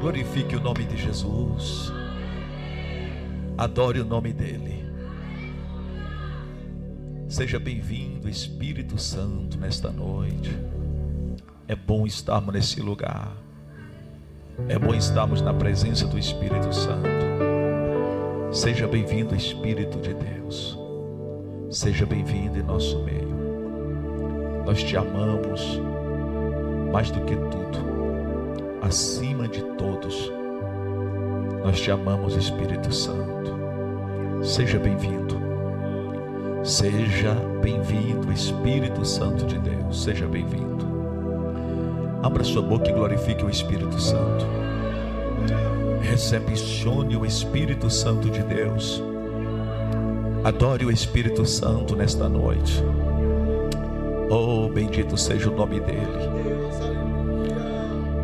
Glorifique o nome de Jesus. Adore o nome dele. Seja bem-vindo, Espírito Santo, nesta noite. É bom estarmos nesse lugar. É bom estarmos na presença do Espírito Santo. Seja bem-vindo, Espírito de Deus. Seja bem-vindo em nosso meio. Nós te amamos mais do que tudo, acima de todos. Nós te amamos, Espírito Santo. Seja bem-vindo. Seja bem-vindo, Espírito Santo de Deus. Seja bem-vindo. Abra sua boca e glorifique o Espírito Santo. Recepcione o Espírito Santo de Deus. Adore o Espírito Santo nesta noite. Oh, bendito seja o nome dele.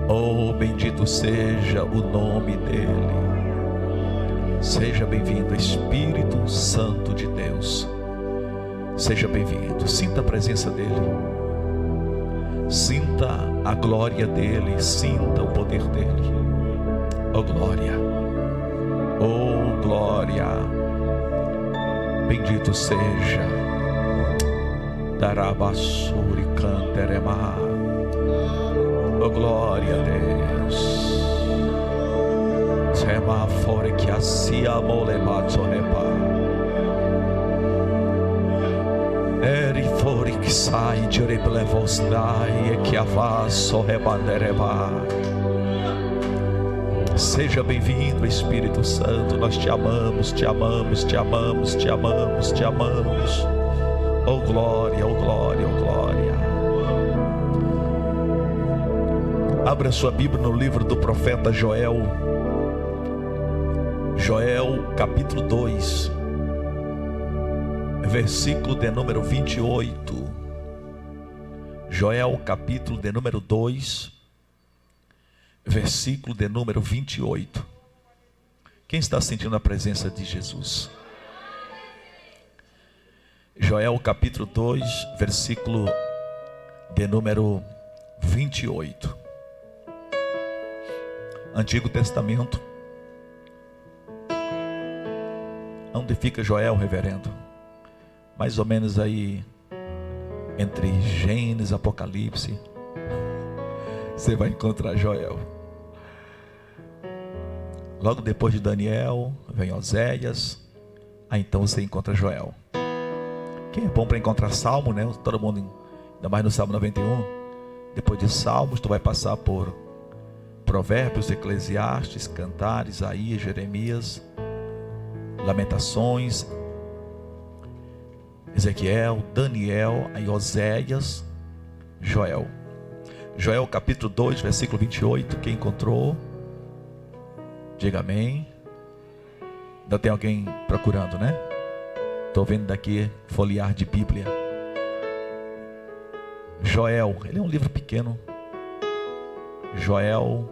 Oh, bendito seja o nome dele. Seja bem-vindo, Espírito Santo de Deus. Seja bem-vindo. Sinta a presença dele. Sinta a glória dele. Sinta o poder dele. Oh, glória. Oh, glória. Bendito seja. Darabassuri canterema. Oh, glória a Deus. Tema fora que assim amolebato reba. Eri fora que sai de reblevos dai que avasso rebandereba. Seja bem-vindo, Espírito Santo. Nós te amamos, te amamos, te amamos, te amamos, te amamos. Oh glória, oh glória, oh glória. Abra sua Bíblia no livro do profeta Joel. Joel capítulo 2, versículo de número 28. Joel capítulo de número 2, versículo de número 28. Quem está sentindo a presença de Jesus? Joel capítulo 2, versículo de número 28. Antigo Testamento. Onde fica Joel, reverendo? Mais ou menos aí entre Gênesis e Apocalipse. Você vai encontrar Joel. Logo depois de Daniel vem Oséias. Aí então você encontra Joel. Que é bom para encontrar Salmo, né? Todo mundo, ainda mais no Salmo 91. Depois de Salmos, tu vai passar por Provérbios, Eclesiastes, Cantares, Isaías, Jeremias, Lamentações, Ezequiel, Daniel, aí Oséias, Joel. Joel capítulo 2, versículo 28. Quem encontrou? Diga amém. Ainda tem alguém procurando, né? Estou vendo daqui folhear de Bíblia. Joel, ele é um livro pequeno. Joel.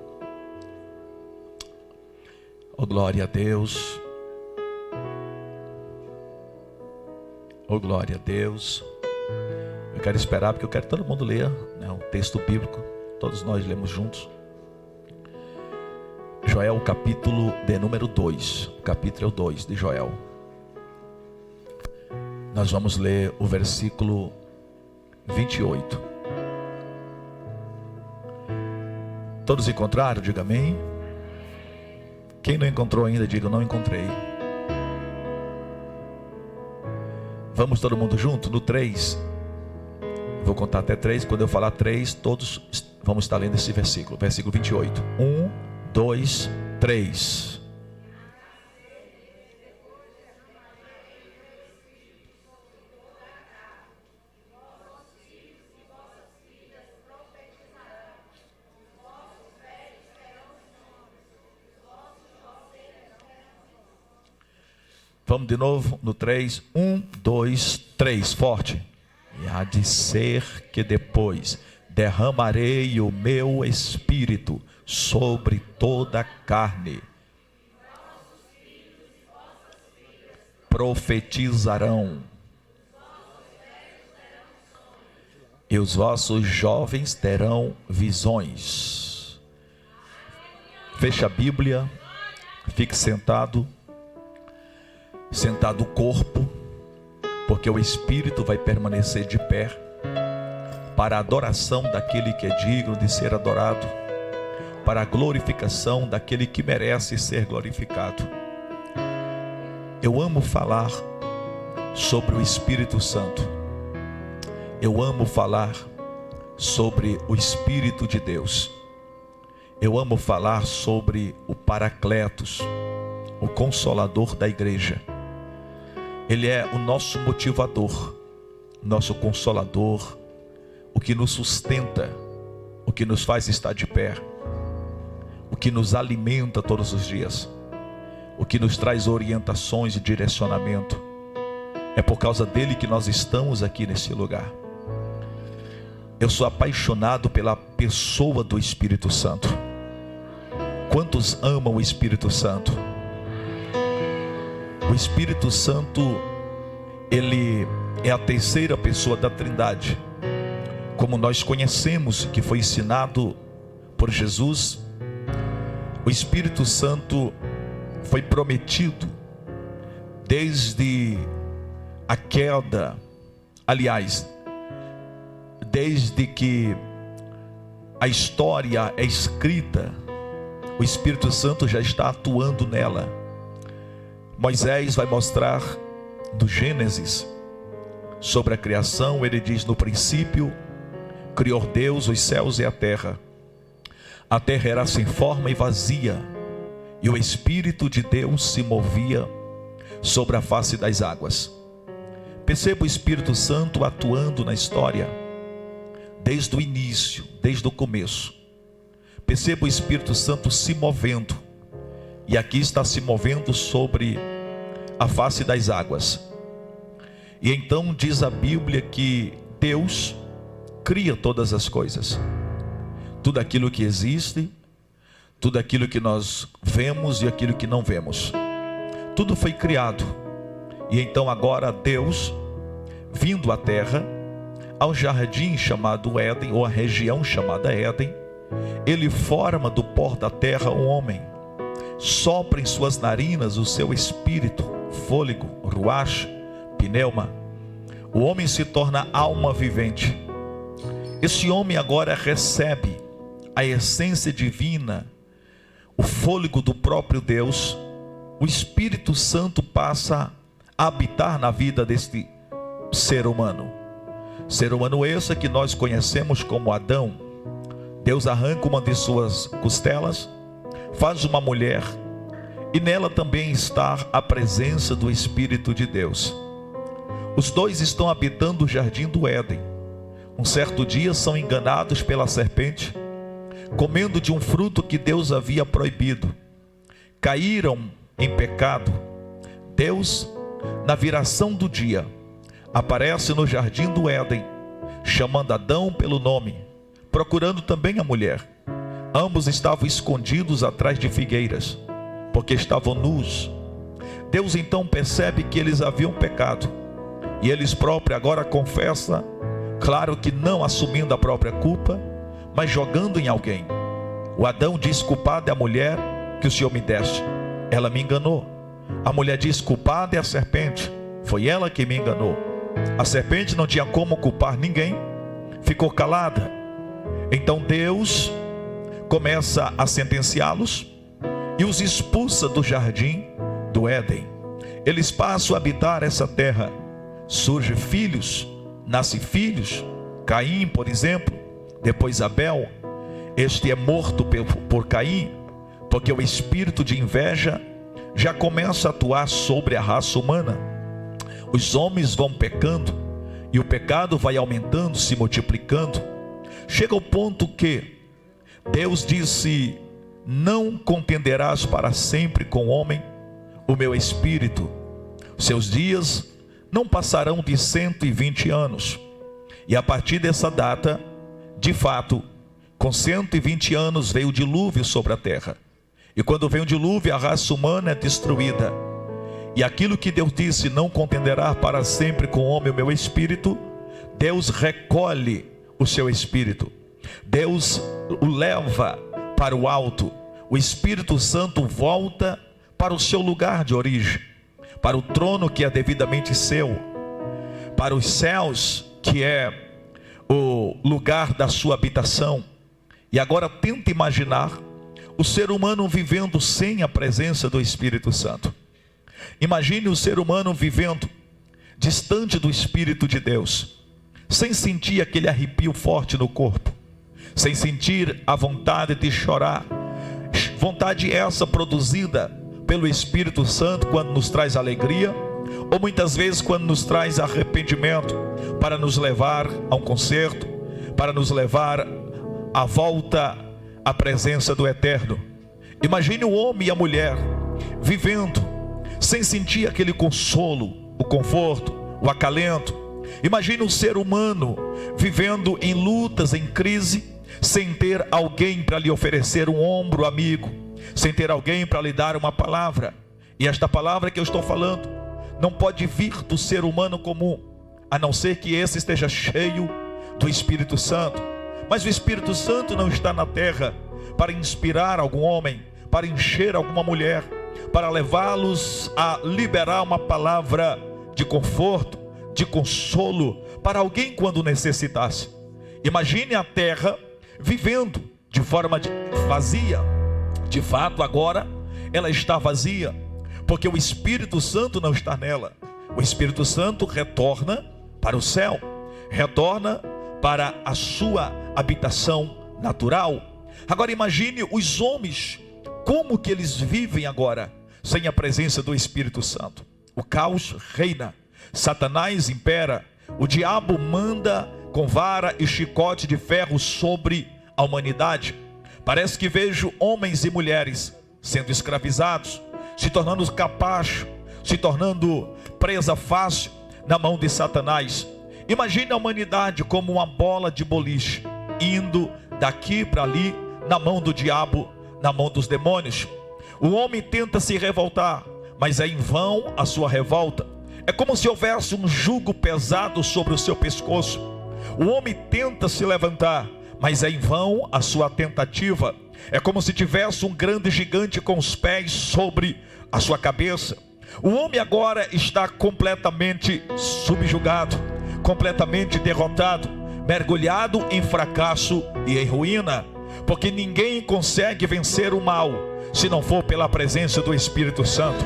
Oh glória a Deus. Oh glória a Deus. Eu quero esperar porque eu quero que todo mundo leia, né, o texto bíblico. Todos nós lemos juntos. Joel capítulo de número 2. O capítulo 2 de Joel. Nós vamos ler o versículo 28. Todos encontraram? Diga amém. Quem não encontrou ainda, diga eu não encontrei. Vamos todo mundo junto? No 3. Vou contar até 3. Quando eu falar 3, todos vamos estar lendo esse versículo. Versículo 28. 1, 2, 3. Vamos de novo no 3. 1, 2, 3. Forte. E há de ser que depois derramarei o meu espírito sobre toda a carne. Profetizarão. E os vossos jovens terão visões. Feche a Bíblia, fique sentado o corpo, porque o Espírito vai permanecer de pé para a adoração daquele que é digno de ser adorado, para a glorificação daquele que merece ser glorificado. Eu amo falar sobre o Espírito Santo. Eu amo falar sobre o Espírito de Deus. Eu amo falar sobre o Paracletos, o Consolador da igreja. Ele é o nosso motivador, nosso Consolador, o que nos sustenta, o que nos faz estar de pé, o que nos alimenta todos os dias, o que nos traz orientações e direcionamento. É por causa dele que nós estamos aqui nesse lugar. Eu sou apaixonado pela pessoa do Espírito Santo. Quantos amam o Espírito Santo? O Espírito Santo, ele é a terceira pessoa da Trindade, como nós conhecemos, que foi ensinado por Jesus. O Espírito Santo foi prometido desde a queda, aliás, desde que a história é escrita, o Espírito Santo já está atuando nela. Moisés vai mostrar do Gênesis sobre a criação. Ele diz: no princípio criou Deus os céus e a terra. A terra era sem forma e vazia, e o Espírito de Deus se movia sobre a face das águas. Perceba o Espírito Santo atuando na história, desde o início, desde o começo. Perceba o Espírito Santo se movendo, e aqui está se movendo sobre a face das águas. E então diz a Bíblia que Deus cria todas as coisas, tudo aquilo que existe, tudo aquilo que nós vemos e aquilo que não vemos, tudo foi criado. E então agora Deus, vindo à terra, ao jardim chamado Éden, ou a região chamada Éden, ele forma do pó da terra um homem, sopra em suas narinas o seu espírito, fôlego, ruach, pneuma. O homem se torna alma vivente. Esse homem agora recebe a essência divina, o fôlego do próprio Deus. O Espírito Santo passa a habitar na vida deste ser humano. Ser humano esse que nós conhecemos como Adão. Deus arranca uma de suas costelas, faz uma mulher, e nela também está a presença do Espírito de Deus. Os dois estão habitando o jardim do Éden. Um certo dia são enganados pela serpente, comendo de um fruto que Deus havia proibido. Caíram em pecado. Deus, na viração do dia, aparece no jardim do Éden, chamando Adão pelo nome, procurando também a mulher. Ambos estavam escondidos atrás de figueiras, porque estavam nus. Deus então percebe que eles haviam pecado, e eles próprios agora confessam, claro que não assumindo a própria culpa, mas jogando em alguém. O Adão diz: culpada é a mulher que o Senhor me deste, ela me enganou. A mulher diz: culpada é a serpente, foi ela que me enganou. A serpente não tinha como culpar ninguém, ficou calada. Então Deus começa a sentenciá-los e os expulsa do jardim do Éden. Eles passam a habitar essa terra. Surgem filhos, nascem filhos. Caim, por exemplo, depois Abel. Este é morto por Caim, porque o espírito de inveja já começa a atuar sobre a raça humana. Os homens vão pecando, e o pecado vai aumentando, se multiplicando. Chega ao ponto que Deus disse: não contenderás para sempre com o homem o meu espírito. Seus dias não passarão de 120 anos. E a partir dessa data, de fato, com 120 anos veio o dilúvio sobre a terra. E quando vem o dilúvio, a raça humana é destruída. E aquilo que Deus disse: não contenderá para sempre com o homem o meu espírito, Deus recolhe o seu espírito. Deus o leva para o alto. o Espírito Santo volta para o seu lugar de origem, para o trono que é devidamente seu, para os céus, que é o lugar da sua habitação. E agora tenta imaginar o ser humano vivendo sem a presença do Espírito Santo. Imagine o ser humano vivendo distante do Espírito de Deus, sem sentir aquele arrepio forte no corpo, sem sentir a vontade de chorar, vontade essa produzida pelo Espírito Santo quando nos traz alegria, ou muitas vezes quando nos traz arrependimento, para nos levar a um concerto, para nos levar à volta à presença do Eterno. Imagine o homem e a mulher vivendo sem sentir aquele consolo, o conforto, o acalento. Imagine o ser humano vivendo em lutas, em crise, sem ter alguém para lhe oferecer um ombro amigo, sem ter alguém para lhe dar uma palavra. E esta palavra que eu estou falando não pode vir do ser humano comum, a não ser que esse esteja cheio do Espírito Santo. Mas o Espírito Santo não está na terra para inspirar algum homem, para encher alguma mulher, para levá-los a liberar uma palavra de conforto, de consolo para alguém quando necessitasse. Imagine a terra vivendo de forma vazia. De fato, agora ela está vazia, porque o Espírito Santo não está nela. O Espírito Santo retorna para o céu, retorna para a sua habitação natural. Agora imagine os homens, como que eles vivem agora sem a presença do Espírito Santo. O caos reina, Satanás impera, o diabo manda com vara e chicote de ferro sobre a humanidade. Parece que vejo homens e mulheres sendo escravizados, se tornando capacho, se tornando presa fácil na mão de Satanás. Imagine a humanidade como uma bola de boliche, indo daqui para ali, na mão do diabo, na mão dos demônios. O homem tenta se revoltar, mas é em vão a sua revolta. É como se houvesse um jugo pesado sobre o seu pescoço. O homem tenta se levantar, mas é em vão a sua tentativa. É como se tivesse um grande gigante com os pés sobre a sua cabeça. O homem agora está completamente subjugado, completamente derrotado, mergulhado em fracasso e em ruína, porque ninguém consegue vencer o mal se não for pela presença do Espírito Santo.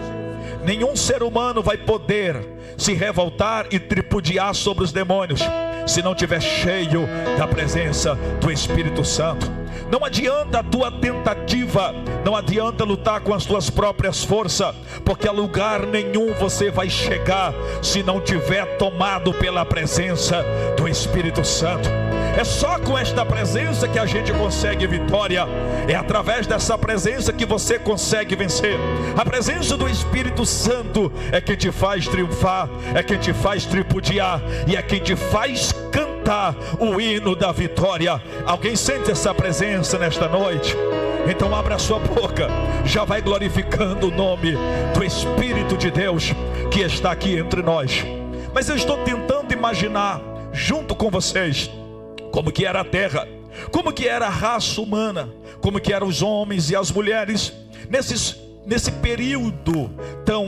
Nenhum ser humano vai poder se revoltar e tripudiar sobre os demônios se não estiver cheio da presença do Espírito Santo. Não adianta a tua tentativa, não adianta lutar com as tuas próprias forças, porque a lugar nenhum você vai chegar se não tiver tomado pela presença do Espírito Santo. É só com esta presença que a gente consegue vitória. É através dessa presença que você consegue vencer. A presença do Espírito Santo é quem te faz triunfar, é quem te faz tripudiar e é quem te faz cantar o hino da vitória. Alguém sente essa presença nesta noite? Então abra a sua boca, já vai glorificando o nome do Espírito de Deus que está aqui entre nós. Mas eu estou tentando imaginar junto com vocês como que era a terra, como que era a raça humana, como que eram os homens e as mulheres nesse período tão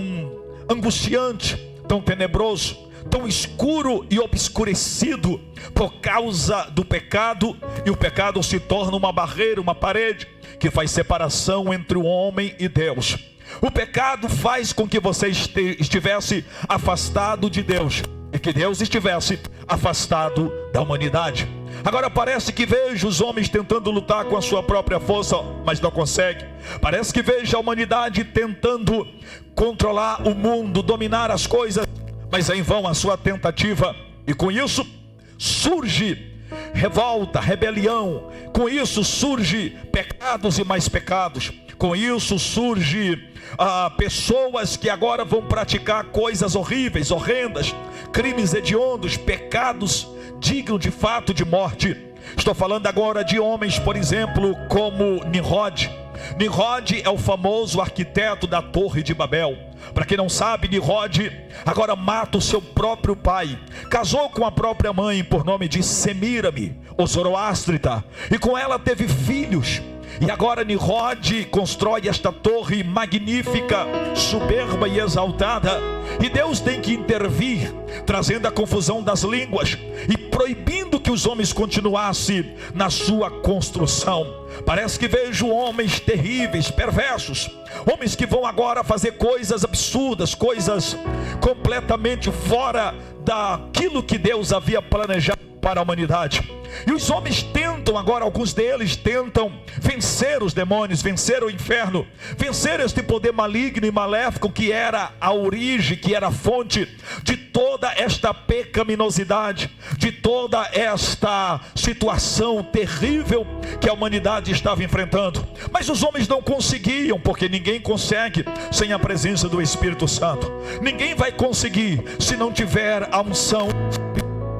angustiante, tão tenebroso, tão escuro e obscurecido por causa do pecado. E o pecado se torna uma barreira, uma parede que faz separação entre o homem e Deus. O pecado faz com que você estivesse afastado de Deus e que Deus estivesse afastado da humanidade. Agora parece que vejo os homens tentando lutar com a sua própria força, mas não consegue. Parece que vejo a humanidade tentando controlar o mundo, dominar as coisas, mas é em vão a sua tentativa. E com isso surge revolta, rebelião. Com isso surge pecados e mais pecados. Com isso surge pessoas que agora vão praticar coisas horríveis, horrendas, crimes hediondos, pecados dignos de fato de morte. Estou falando agora de homens, por exemplo, como Nimrod. Nimrod é o famoso arquiteto da Torre de Babel. Para quem não sabe, Nimrod agora mata o seu próprio pai, casou com a própria mãe por nome de Semírame, ou Zoroástrita, e com ela teve filhos. E agora Nimrod constrói esta torre magnífica, soberba e exaltada. E Deus tem que intervir, trazendo a confusão das línguas e proibindo que os homens continuassem na sua construção. Parece que vejo homens terríveis, perversos, homens que vão agora fazer coisas absurdas, coisas completamente fora daquilo que Deus havia planejado para a humanidade. E os homens tentam agora, alguns deles tentam vencer os demônios, vencer o inferno, vencer este poder maligno e maléfico que era a origem, que era a fonte de toda esta pecaminosidade, de toda esta situação terrível que a humanidade estava enfrentando. Mas os homens não conseguiam, porque ninguém consegue sem a presença do Espírito Santo. Ninguém vai conseguir se não tiver a unção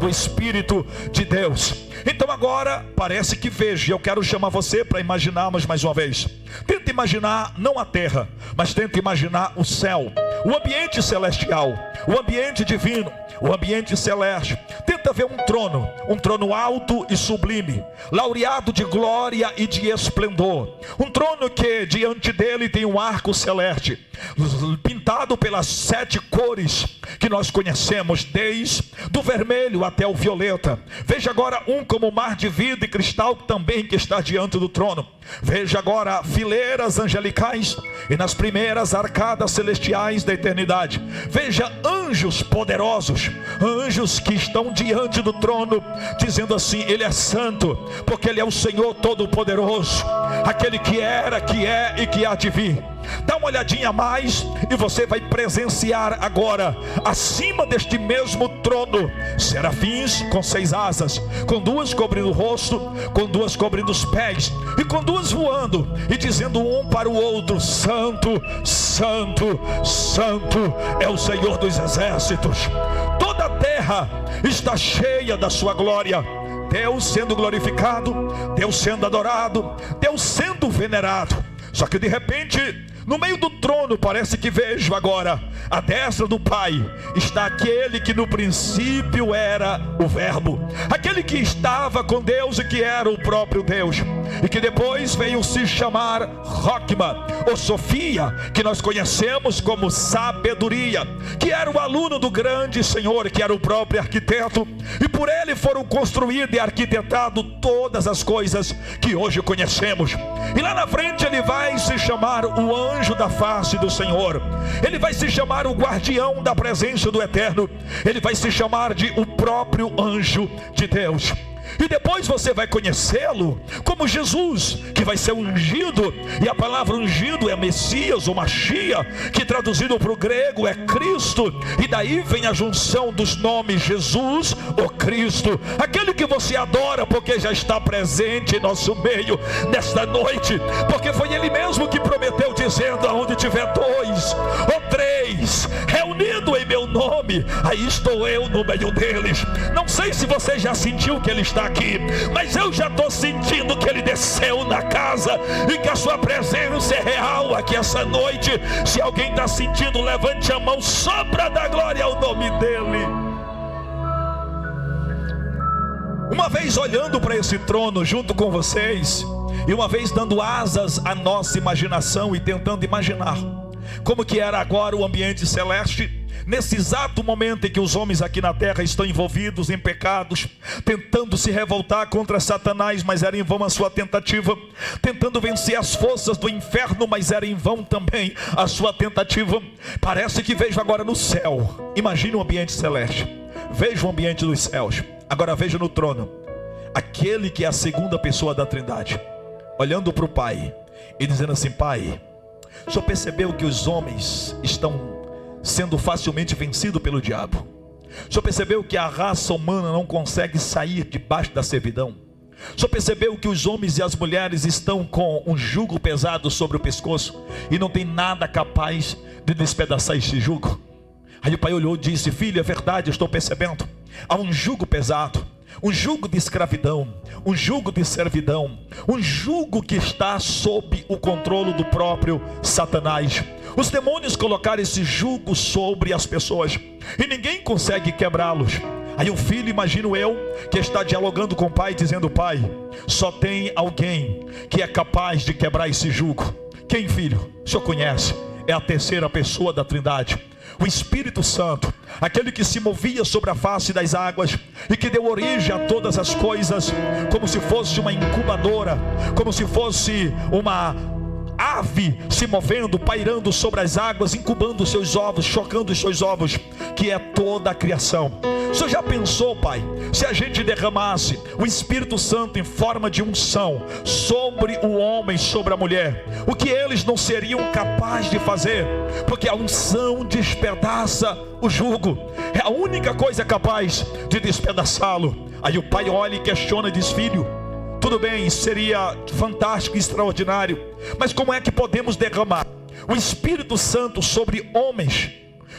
do Espírito de Deus. Então agora parece que veja, eu quero chamar você para imaginarmos mais uma vez. Tenta imaginar não a terra, mas tenta imaginar o céu, o ambiente celestial, o ambiente divino, o ambiente celeste. Tenta ver um trono alto e sublime, laureado de glória e de esplendor. Um trono que diante dele tem um arco celeste, pintado pelas 7 cores que nós conhecemos, desde do vermelho até o violeta. Veja agora como mar de vidro e cristal também que está diante do trono. Veja agora fileiras angelicais e nas primeiras arcadas celestiais da eternidade. Veja anjos poderosos, anjos que estão diante do trono, dizendo assim: Ele é santo, porque Ele é o Senhor Todo-Poderoso, aquele que era, que é e que há de vir. Dá uma olhadinha a mais e você vai presenciar agora, acima deste mesmo trono, serafins com 6 asas, com 2 cobrindo o rosto, com 2 cobrindo os pés, e com 2 voando, e dizendo um para o outro: Santo, Santo, Santo é o Senhor dos exércitos. Toda a terra está cheia da sua glória. Deus sendo glorificado, Deus sendo adorado, Deus sendo venerado. Só que de repente, no meio do trono, parece que vejo agora, à destra do Pai, está aquele que no princípio era o Verbo, aquele que estava com Deus e que era o próprio Deus, e que depois veio se chamar Roquima, ou Sofia, que nós conhecemos como sabedoria, que era o aluno do grande Senhor, que era o próprio arquiteto, e por ele foram construídas e arquitetadas todas as coisas que hoje conhecemos. E lá na frente ele vai se chamar o anjo da face do Senhor, ele vai se chamar o guardião da presença do Eterno, ele vai se chamar de o próprio anjo de Deus. E depois você vai conhecê-lo como Jesus, que vai ser ungido, e a palavra ungido é Messias ou Machia, que traduzido para o grego é Cristo, e daí vem a junção dos nomes Jesus ou Cristo, aquele que você adora porque já está presente em nosso meio nesta noite, porque foi Ele mesmo que prometeu, dizendo: aonde tiver 2 ou 3 reunido em meu nome, aí estou eu no meio deles. Não sei se você já sentiu que Ele está aqui, mas eu já estou sentindo que Ele desceu na casa e que a sua presença é real aqui essa noite. Se alguém está sentindo, levante a mão só para dar glória ao nome dEle. Uma vez olhando para esse trono junto com vocês, e uma vez dando asas à nossa imaginação e tentando imaginar como que era agora o ambiente celeste, nesse exato momento em que os homens aqui na terra estão envolvidos em pecados, tentando se revoltar contra Satanás, mas era em vão a sua tentativa, tentando vencer as forças do inferno, mas era em vão também a sua tentativa. Parece que vejo agora no céu, imagine o ambiente celeste, vejo o ambiente dos céus, agora vejo no trono aquele que é a segunda pessoa da Trindade, olhando para o Pai e dizendo assim: Pai, o Senhor percebeu que os homens estão sendo facilmente vencidos pelo diabo? O Senhor percebeu que a raça humana não consegue sair debaixo da servidão? O Senhor percebeu que os homens e as mulheres estão com um jugo pesado sobre o pescoço e não tem nada capaz de despedaçar esse jugo? Aí o Pai olhou e disse: Filho, é verdade, eu estou percebendo. Há um jugo pesado, um jugo de escravidão, um jugo de servidão, um jugo que está sob o controle do próprio Satanás. Os demônios colocaram esse jugo sobre as pessoas e ninguém consegue quebrá-los. Aí o filho, imagino eu, que está dialogando com o pai, dizendo: pai, só tem alguém que é capaz de quebrar esse jugo. Quem, filho? O senhor conhece? É a terceira pessoa da Trindade, o Espírito Santo, aquele que se movia sobre a face das águas e que deu origem a todas as coisas, como se fosse uma incubadora, como se fosse uma ave se movendo, pairando sobre as águas, incubando os seus ovos, chocando os seus ovos, que é toda a criação. O senhor já pensou, pai, se a gente derramasse o Espírito Santo em forma de unção sobre o homem, sobre a mulher, o que eles não seriam capazes de fazer? Porque a unção despedaça o jugo, é a única coisa capaz de despedaçá-lo. Aí o pai olha e questiona e diz: filho, tudo bem, seria fantástico e extraordinário, mas como é que podemos derramar o Espírito Santo sobre homens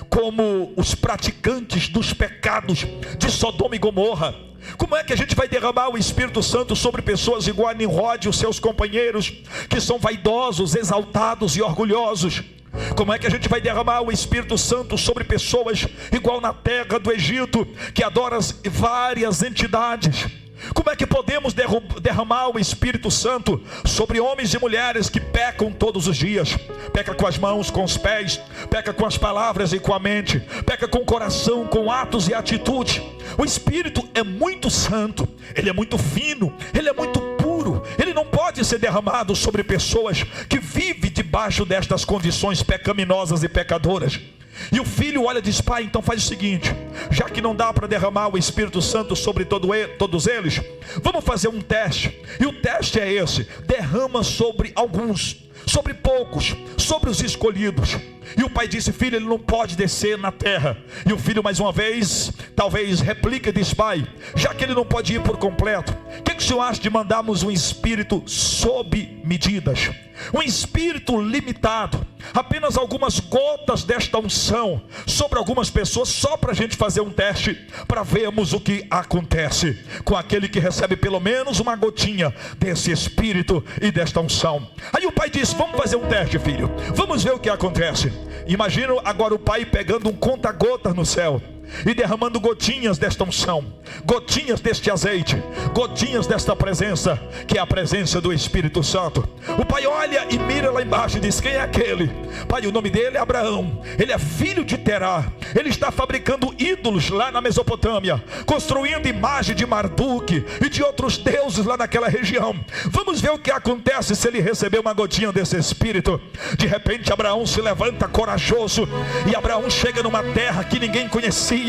como os praticantes dos pecados de Sodoma e Gomorra? Como é que a gente vai derramar o Espírito Santo sobre pessoas igual a Nimrod e os seus companheiros, que são vaidosos, exaltados e orgulhosos? Como é que a gente vai derramar o Espírito Santo sobre pessoas igual na terra do Egito, que adoram várias entidades? Como é que podemos derramar o Espírito Santo sobre homens e mulheres que pecam todos os dias? Peca com as mãos, com os pés, peca com as palavras e com a mente, peca com o coração, com atos e atitudes. O Espírito é muito santo, ele é muito fino, ele é muito puro. Ele não pode ser derramado sobre pessoas que vivem debaixo destas condições pecaminosas e pecadoras. E o filho olha e diz: pai, então faz o seguinte, já que não dá para derramar o Espírito Santo sobre todos eles, vamos fazer um teste. E o teste é esse: derrama sobre alguns, sobre poucos, sobre os escolhidos. E o pai disse: filho, ele não pode descer na terra. E o filho mais uma vez, talvez replica e diz: pai, já que ele não pode ir por completo, o que o senhor acha de mandarmos um Espírito sob medidas? Um Espírito limitado, apenas algumas gotas desta unção sobre algumas pessoas, só para a gente fazer um teste, para vermos o que acontece com aquele que recebe pelo menos uma gotinha desse Espírito e desta unção. Aí o pai disse: vamos fazer um teste, filho, vamos ver o que acontece. Imagina agora o pai pegando um conta-gotas no céu e derramando gotinhas desta unção, gotinhas deste azeite, gotinhas desta presença, que é a presença do Espírito Santo. O pai olha e mira lá embaixo e diz: quem é aquele? Pai, o nome dele é Abraão, ele é filho de Terá, ele está fabricando ídolos lá na Mesopotâmia, construindo imagem de Marduk e de outros deuses lá naquela região. Vamos ver o que acontece se ele receber uma gotinha desse Espírito. De repente Abraão se levanta corajoso, e Abraão chega numa terra que ninguém conhecia,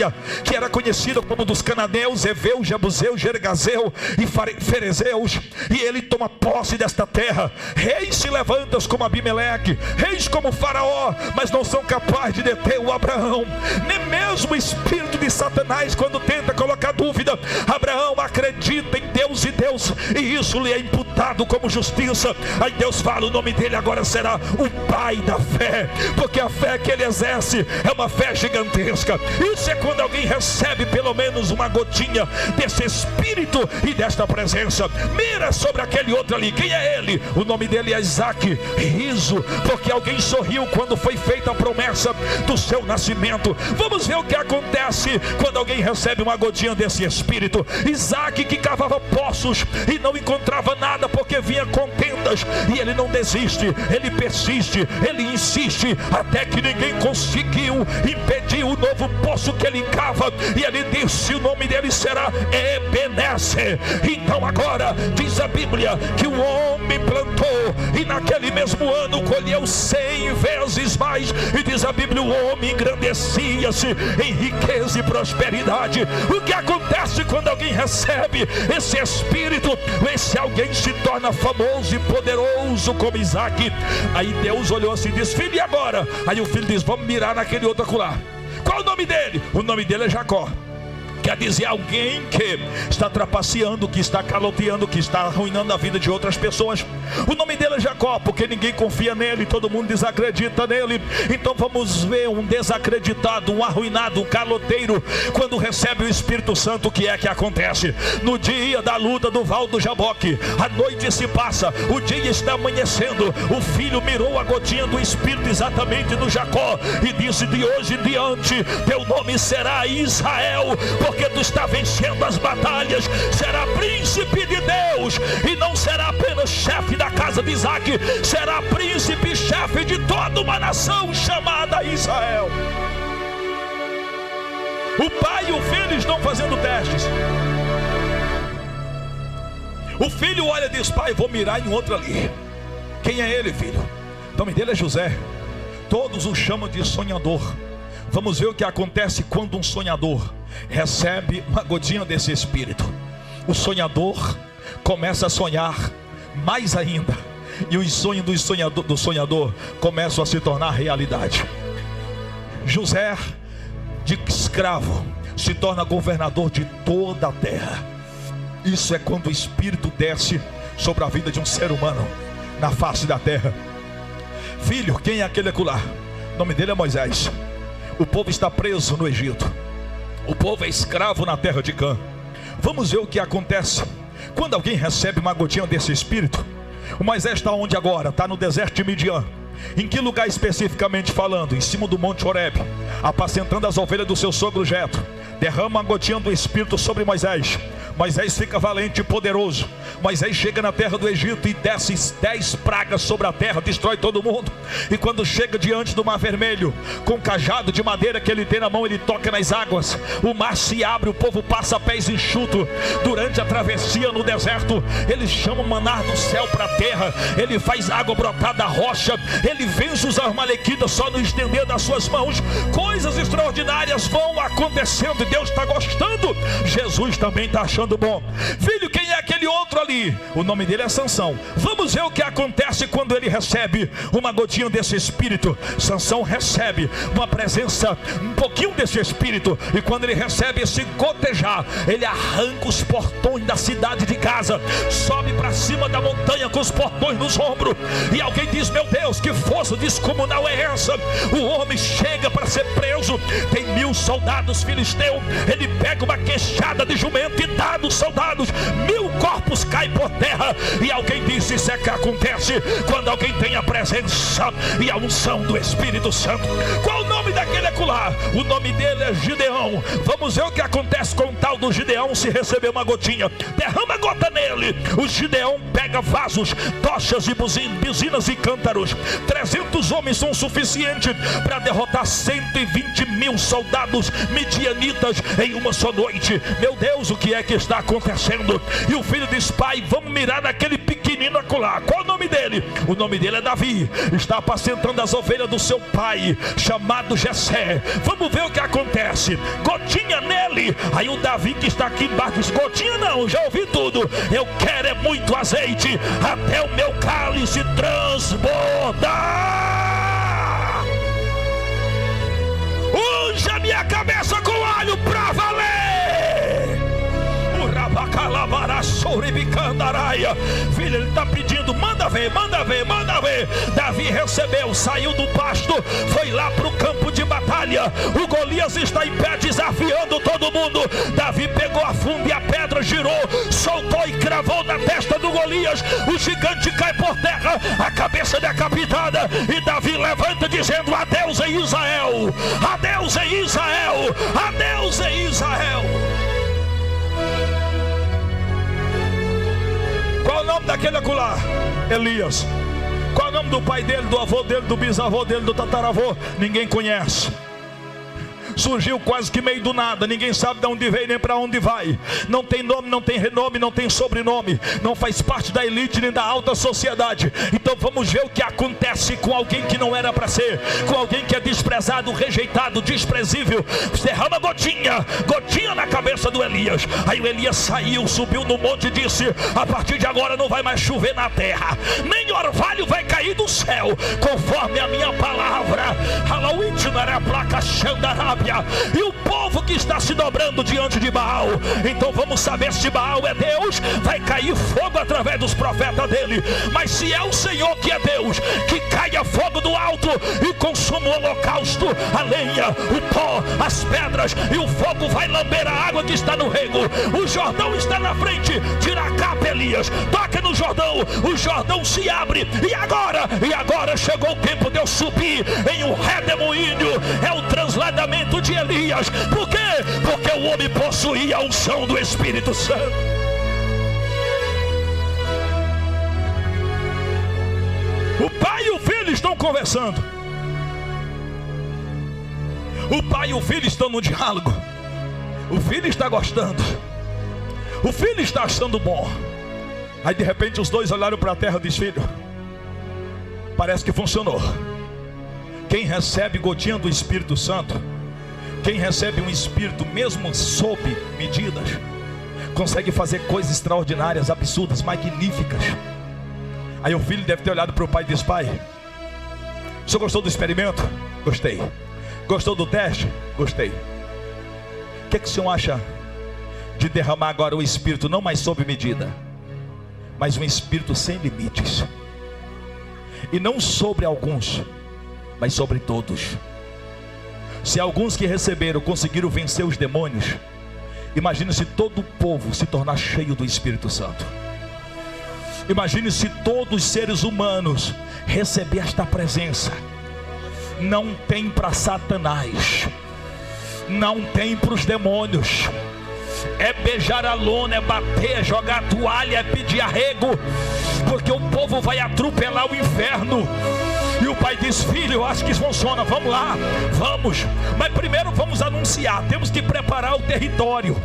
que era conhecida como dos cananeus, heveus, jebuseus, gergazeus e ferezeus, e ele toma posse desta terra. Reis se levantam como Abimeleque, reis como Faraó, mas não são capazes de deter o Abraão. Nem mesmo o espírito de Satanás, quando tenta colocar dúvida, Abraão acredita em Deus e isso lhe é imputado como justiça. Aí Deus fala: o nome dele agora será o pai da fé, porque a fé que ele exerce é uma fé gigantesca. Isso é quando alguém recebe pelo menos uma gotinha desse Espírito e desta presença. Mira sobre aquele outro ali, quem é ele? O nome dele é Isaac. Riso, porque alguém sorriu quando foi feita a promessa do seu nascimento. Vamos ver o que acontece quando alguém recebe uma gotinha desse Espírito. Isaac, que cavava poços e não encontrava nada porque vinha contendas, e ele não desiste, ele persiste, ele insiste, até que ninguém conseguiu impedir o novo poço que ele cava, e ele disse: o nome dele será Ebenezer. Então agora diz a Bíblia que o homem plantou e naquele mesmo ano colheu 100 vezes mais, e diz a Bíblia: o homem engrandecia-se em riqueza e prosperidade. O que acontece quando alguém recebe esse Espírito? Esse alguém se torna famoso e poderoso como Isaac. Aí Deus olhou assim e disse: filho, e agora? Aí o filho diz: vamos mirar naquele outro acolá. Qual o nome dele? O nome dele é Jacó. Quer dizer, alguém que está trapaceando, que está caloteando, que está arruinando a vida de outras pessoas. O nome dele é Jacó, porque ninguém confia nele, todo mundo desacredita nele. Então vamos ver um desacreditado, um arruinado, um caloteiro, quando recebe o Espírito Santo. O que é que acontece? No dia da luta do Val do Jaboque, a noite se passa, o dia está amanhecendo. O filho mirou a gotinha do Espírito exatamente no Jacó e disse: de hoje em diante teu nome será Israel, porque tu está vencendo as batalhas. Será príncipe de Deus, e não será apenas chefe da casa de Isaac, será príncipe e chefe de toda uma nação chamada Israel. O pai e o filho estão fazendo testes. O filho olha e diz: pai, vou mirar em outro ali. Quem é ele, filho? O nome dele é José. Todos o chamam de sonhador. Vamos ver o que acontece quando um sonhador recebe uma gotinha desse espírito. O sonhador começa a sonhar mais ainda, e os sonhos do sonhador começam a se tornar realidade. José, de escravo, se torna governador de toda a terra. Isso é quando o Espírito desce sobre a vida de um ser humano na face da terra. Filho, quem é aquele acolá? O nome dele é Moisés. O povo está preso no Egito. O povo é escravo na terra de Cã. Vamos ver o que acontece quando alguém recebe uma gotinha desse Espírito. O Moisés está onde agora? Está no deserto de Midian. Em que lugar especificamente falando? Em cima do Monte Horebe, apacentando as ovelhas do seu sogro Jetro. Derrama uma gotinha do Espírito sobre Moisés. Moisés fica valente e poderoso. Moisés chega na terra do Egito e desce 10 pragas sobre a terra, destrói todo mundo. E quando chega diante do Mar Vermelho, com um cajado de madeira que ele tem na mão, ele toca nas águas. O mar se abre, o povo passa a pés enxutos. Durante a travessia no deserto, ele chama o maná do céu para a terra. Ele faz água brotar da rocha. Ele vence os amalequitas só no estender das suas mãos. Coisas extraordinárias vão acontecendo e Deus está gostando. Jesus também está achando bom. Filho, quem é aquele outro ali? O nome dele é Sansão. Vamos ver o que acontece quando ele recebe uma gotinha desse Espírito. Sansão recebe uma presença, um pouquinho desse Espírito, e quando ele recebe esse gotejar, ele arranca os portões da cidade de Gaza, sobe para cima da montanha com os portões nos ombros, e alguém diz: meu Deus, que força descomunal é essa? O homem chega para ser preso, tem 1000 soldados filisteus, ele pega uma queixada de jumento e dá dos soldados, 1000 corpos caem por terra. E alguém disse: isso é que acontece quando alguém tem a presença e a unção do Espírito Santo. Qual o nome daquele acolá? O nome dele é Gideão. Vamos ver o que acontece com o tal do Gideão se receber uma gotinha. Derrama a gota nele. O Gideão pega vasos, tochas e buzinas e cântaros. 300 homens são suficientes para derrotar 120.000 soldados midianitas em uma só noite. Meu Deus, o que é que está acontecendo? E o filho diz: pai, vamos mirar naquele pequenino acolá. Qual o nome dele? O nome dele é Davi. Está apacentando as ovelhas do seu pai, chamado Jessé. Vamos ver o que acontece. Gotinha nele. Aí o Davi, que está aqui embaixo, diz: gotinha não, já ouvi tudo. Eu quero é muito azeite, até o meu cálice transbordar. Unja minha cabeça com alho pra valer. Filho, ele está pedindo: manda ver, manda ver, manda ver. Davi recebeu, saiu do pasto, foi lá para o campo de batalha. O Golias está em pé desafiando todo mundo. Davi pegou a funda e a pedra, girou, soltou e cravou na testa do Golias. O gigante cai por terra, a cabeça decapitada, e Davi levanta dizendo: adeus em Israel, adeus em Israel, adeus em Israel. Qual o nome daquele acolá? Elias. Qual o nome do pai dele, do avô dele, do bisavô dele, do tataravô? Ninguém conhece. Surgiu quase que meio do nada, ninguém sabe de onde veio nem para onde vai. Não tem nome, não tem renome, não tem sobrenome, não faz parte da elite nem da alta sociedade. Então vamos ver o que acontece com alguém que não era para ser, com alguém que é desprezado, rejeitado, desprezível. Derrama gotinha, gotinha na cabeça do Elias. Aí o Elias saiu, subiu no monte e disse: a partir de agora não vai mais chover na terra, nem orvalho vai cair do céu, conforme a minha palavra. E o povo que está se dobrando diante de Baal. Então vamos saber se Baal é Deus. Vai cair fogo através dos profetas dele. Mas se é o Senhor que é Deus, que caia fogo do alto e consuma o holocausto, a lenha, o pó, as pedras, e o fogo vai lamber a água que está no rego. O Jordão está na frente. Tira a capa, Elias, toca no Jordão. O Jordão se abre. E agora chegou o tempo de eu subir em um redemoinho. É o transladamento de Elias. Por quê? Porque o homem possuía a unção do Espírito Santo. O pai e o filho estão conversando. O pai e o filho estão no diálogo. O filho está gostando. O filho está achando bom. Aí de repente os dois olharam para a terra e disseram: filho, parece que funcionou. Quem recebe gotinha do Espírito Santo, quem recebe um Espírito mesmo sob medidas, consegue fazer coisas extraordinárias, absurdas, magníficas. Aí o filho deve ter olhado para o pai e disse: pai, o senhor gostou do experimento? Gostei. Gostou do teste? Gostei. O que o senhor acha de derramar agora o Espírito não mais sob medida, mas um Espírito sem limites? E não sobre alguns, mas sobre todos. Se alguns que receberam conseguiram vencer os demônios, imagine se todo o povo se tornar cheio do Espírito Santo. Imagine se todos os seres humanos receber esta presença. Não tem para Satanás, não tem para os demônios. É beijar a lona, é bater, é jogar toalha, é pedir arrego, porque o povo vai atropelar o inferno. E o pai diz: filho, eu acho que isso funciona, vamos lá, vamos. Mas primeiro vamos anunciar, temos que preparar o território,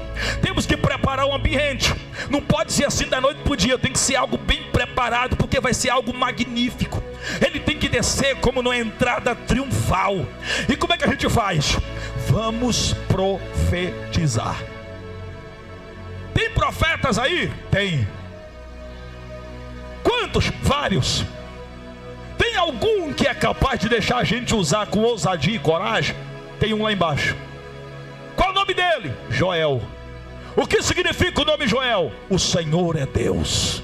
temos que preparar o ambiente. Não pode ser assim da noite para o dia, tem que ser algo bem preparado, porque vai ser algo magnífico. Ele tem que descer como numa entrada triunfal. E como é que a gente faz? Vamos profetizar. Tem profetas aí? Tem. Quantos? Vários. Tem algum que é capaz de deixar a gente usar com ousadia e coragem? Tem um lá embaixo. Qual o nome dele? Joel. O que significa o nome Joel? O Senhor é Deus.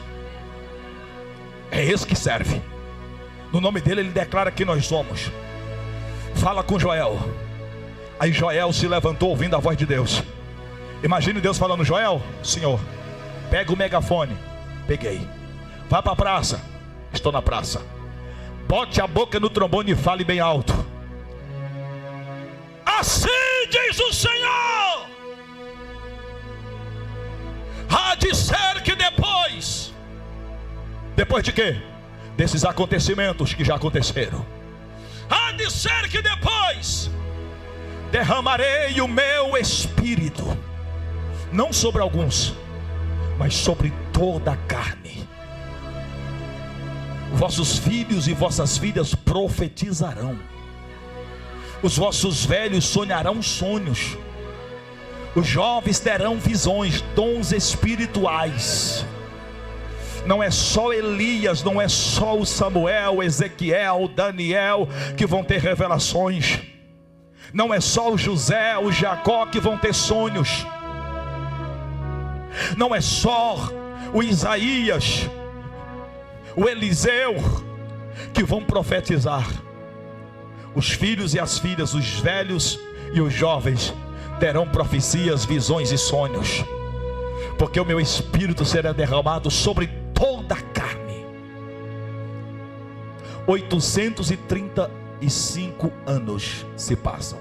É esse que serve. No nome dele ele declara que nós somos. Fala com Joel. Aí Joel se levantou ouvindo a voz de Deus. Imagine Deus falando: Joel, Senhor, pega o megafone. Peguei. Vá para a praça. Estou na praça. Bote a boca no trombone e fale bem alto. Assim diz o Senhor. Há de ser que depois de quê? Desses acontecimentos que já aconteceram, há de ser que depois derramarei o meu Espírito, não sobre alguns, mas sobre toda a carne. Vossos filhos e vossas filhas profetizarão. Os vossos velhos sonharão sonhos. Os jovens terão visões, dons espirituais. Não é só Elias, não é só o Samuel, Ezequiel, Daniel que vão ter revelações. Não é só o José, o Jacó que vão ter sonhos. Não é só o Isaías, o Eliseu que vão profetizar. Os filhos e as filhas, os velhos e os jovens terão profecias, visões e sonhos, porque o meu Espírito será derramado sobre toda a carne. 835 anos se passam.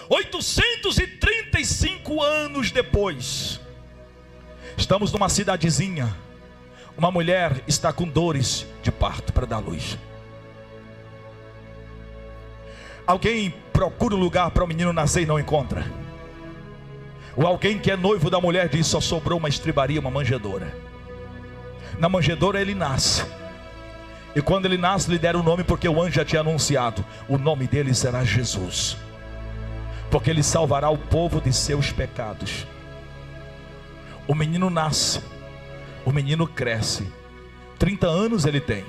835 anos depois, estamos numa cidadezinha. Uma mulher está com dores de parto para dar luz. Alguém procura um lugar para o menino nascer e não encontra. Ou alguém que é noivo da mulher diz: só sobrou uma estribaria, uma manjedoura. Na manjedoura ele nasce. E quando ele nasce, lhe deram o nome, porque o anjo já tinha anunciado: o nome dele será Jesus, porque ele salvará o povo de seus pecados. O menino nasce, o menino cresce. 30 anos ele tem.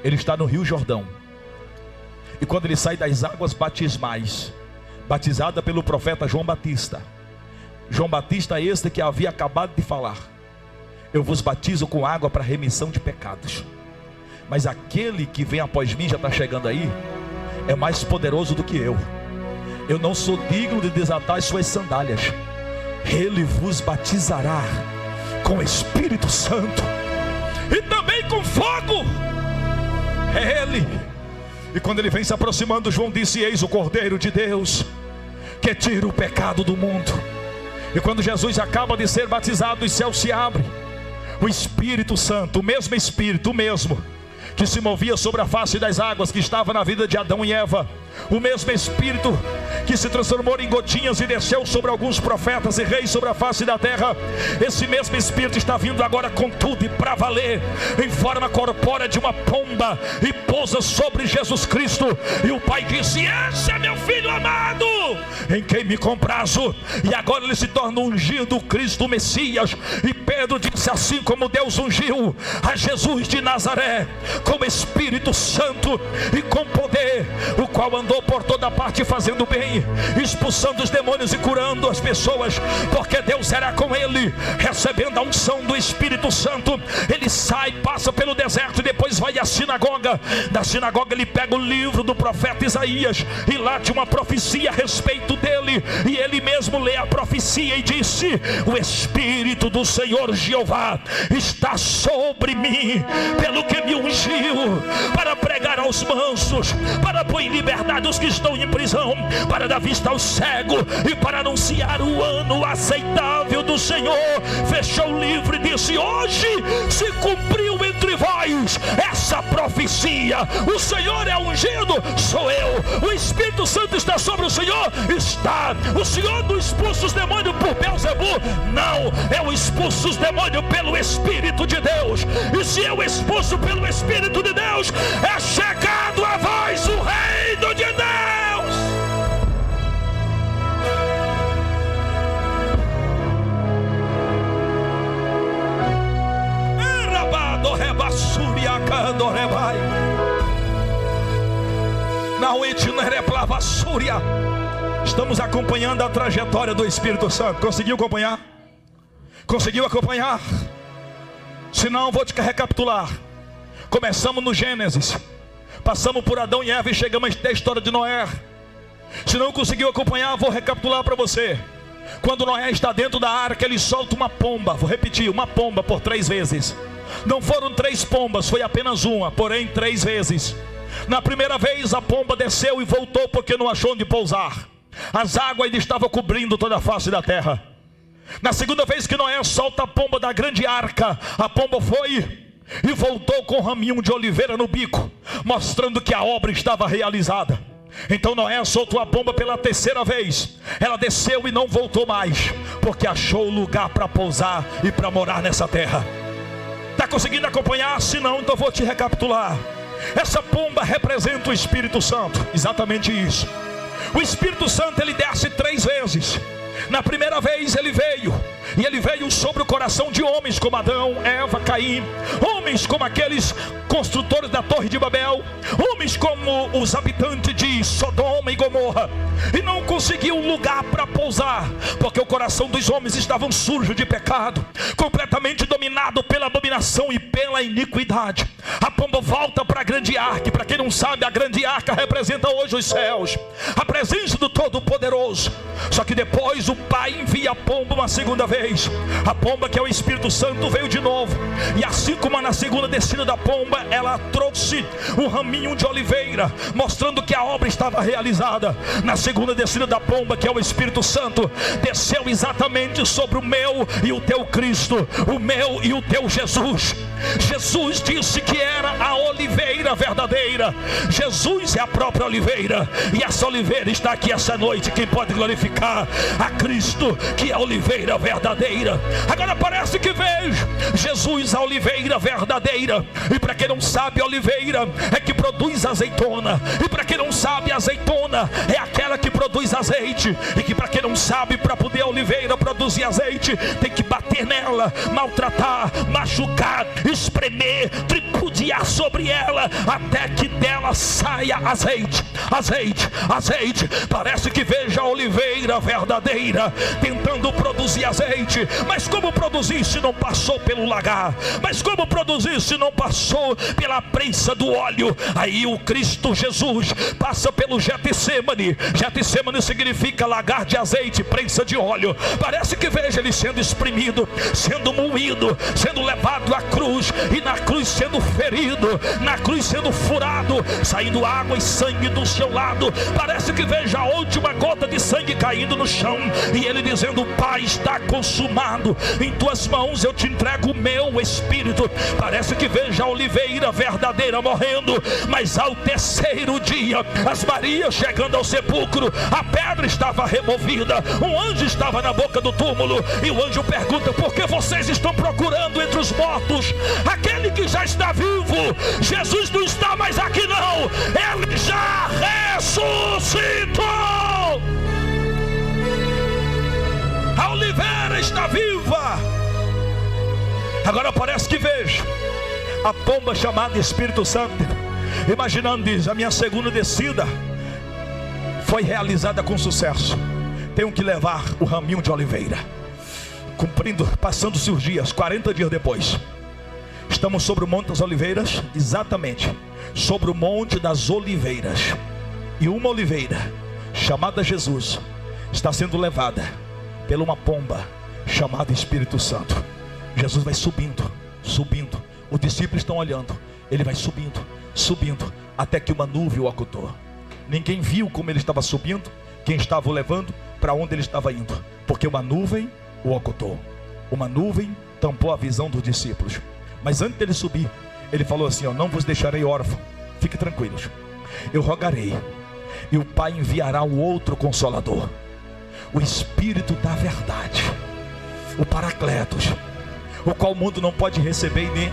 Ele está no Rio Jordão. E quando ele sai das águas batismais, batizada pelo profeta João Batista. João Batista este que havia acabado de falar: eu vos batizo com água para remissão de pecados, mas aquele que vem após mim, já está chegando aí, é mais poderoso do que eu. Eu não sou digno de desatar as suas sandálias. Ele vos batizará com o Espírito Santo e também com fogo. É ele. E quando ele vem se aproximando, João disse: eis o Cordeiro de Deus que tira o pecado do mundo. E quando Jesus acaba de ser batizado, os céus se abrem. O Espírito Santo, o mesmo Espírito, o mesmo que se movia sobre a face das águas, que estava na vida de Adão e Eva, o mesmo Espírito que se transformou em gotinhas e desceu sobre alguns profetas e reis sobre a face da terra, esse mesmo Espírito está vindo agora com tudo e para valer, em forma corpórea de uma pomba, e pousa sobre Jesus Cristo. E o Pai disse: esse é meu Filho amado, em quem me comprazo. E agora ele se torna ungido, o Cristo, o Messias. E Pedro disse: assim como Deus ungiu a Jesus de Nazaré com Espírito Santo e com poder, o qual andou por toda parte fazendo bem, expulsando os demônios e curando as pessoas, porque Deus era com ele. Recebendo a unção do Espírito Santo, ele sai, passa pelo deserto e depois vai à sinagoga. Da sinagoga ele pega o livro do profeta Isaías, e lá tinha uma profecia a respeito dele, e ele mesmo lê a profecia e disse: o Espírito do Senhor Jeová está sobre mim, pelo que me ungiu para pregar aos mansos, para pôr em liberdade os que estão em prisão, para dar vista ao cego e para anunciar o ano aceitável do Senhor. Fechou o livro e disse: hoje se cumpriu entre vós essa profecia. O Senhor é ungido, sou eu. O Espírito Santo está sobre o Senhor, está. O Senhor não expulsa os demônios por Beelzebub, não, eu expulso os demônios pelo Espírito de Deus. E se eu expulso pelo Espírito de Deus, é chegado a vós o reino de Deus. Estamos acompanhando a trajetória do Espírito Santo. Conseguiu acompanhar? Conseguiu acompanhar? Se não, vou te recapitular. Começamos no Gênesis, passamos por Adão e Eva e chegamos até a história de Noé. Se não conseguiu acompanhar, vou recapitular para você. Quando Noé está dentro da arca, ele solta uma pomba. Vou repetir, uma pomba por 3 vezes. Não foram 3 pombas, foi apenas uma, porém 3 vezes. Na primeira vez a pomba desceu e voltou porque não achou onde pousar. As águas ainda estavam cobrindo toda a face da terra. Na segunda vez que Noé solta a pomba da grande arca, a pomba foi e voltou com um raminho de oliveira no bico, mostrando que a obra estava realizada. Então Noé soltou a pomba pela 3ª vez. Ela desceu e não voltou mais, porque achou lugar para pousar e para morar nessa terra. Está conseguindo acompanhar? Se não, então vou te recapitular. Essa pomba representa o Espírito Santo. Exatamente isso. O Espírito Santo, ele desce 3 vezes. Na primeira vez ele veio, e ele veio sobre o coração de homens como Adão, Eva, Caim, homens como aqueles construtores da Torre de Babel, homens como os habitantes de Sodoma e Gomorra, e não conseguiu um lugar para pousar, porque o coração dos homens estavam sujo de pecado, completamente dominado pela abominação e pela iniquidade. A pomba volta para a grande arca. Para quem não sabe, a grande arca representa hoje os céus, a presença do Todo-Poderoso. Só que depois o Pai envia a pomba uma segunda vez. A pomba, que é o Espírito Santo, veio de novo, e assim como na segunda descida da pomba, ela trouxe um raminho de oliveira, mostrando que a obra estava realizada. Na segunda descida da pomba, que é o Espírito Santo, desceu exatamente sobre o meu e o teu Cristo, o meu e o teu Jesus. Jesus disse que era a oliveira verdadeira. Jesus é a própria oliveira, e essa oliveira está aqui essa noite. Quem pode glorificar a Cristo, que é a oliveira verdadeira? Agora parece que vejo Jesus, a oliveira verdadeira. E para quem não sabe, a oliveira é que produz azeitona. E para quem não sabe, a azeitona é aquela que produz azeite. E que para quem não sabe, para poder a oliveira produzir azeite, tem que bater nela, maltratar, machucar, espremer, tripudiar sobre ela, até que dela saia azeite, azeite, azeite. Parece que veja a oliveira verdadeira tentando produzir azeite. Mas como produzir se não passou pelo lagar? Mas como produzir se não passou pela prensa do óleo? Aí o Cristo Jesus passa pelo Getsemane. Getsemane significa lagar de azeite, prensa de óleo. Parece que veja ele sendo espremido, sendo moído, sendo levado à cruz, e na cruz sendo ferido, na cruz sendo furado, saindo água e sangue do seu lado. Parece que veja a última gota de sangue caindo no chão, e ele dizendo: Pai, está consumado, em tuas mãos eu te entrego o meu espírito. Parece que veja a oliveira verdadeira morrendo, mas ao terceiro dia, as Marias chegando ao sepulcro, a pedra estava removida, um anjo estava na boca do túmulo, e o anjo pergunta: por que vocês estão procurando entre os mortos aquele que já está vivo? Jesus não está mais aqui não, ele já ressuscitou. A oliveira está viva. Agora parece que vejo a pomba chamada Espírito Santo, imaginando, diz: a minha segunda descida foi realizada com sucesso. Tenho que levar o raminho de oliveira. Passando-se os dias, 40 dias depois, estamos sobre o Monte das Oliveiras, exatamente sobre o Monte das Oliveiras, e uma oliveira chamada Jesus está sendo levada por uma pomba chamada Espírito Santo. Jesus vai subindo, subindo. Os discípulos estão olhando. Ele vai subindo, subindo, até que uma nuvem o ocultou. Ninguém viu como ele estava subindo, quem estava o levando, para onde ele estava indo, porque uma nuvem o ocultou. Uma nuvem tampou a visão dos discípulos. Mas antes dele subir, ele falou assim: não vos deixarei órfão, fiquem tranquilos, eu rogarei, e o Pai enviará o outro Consolador, o Espírito da verdade, o Paracletos, o qual o mundo não pode receber nem,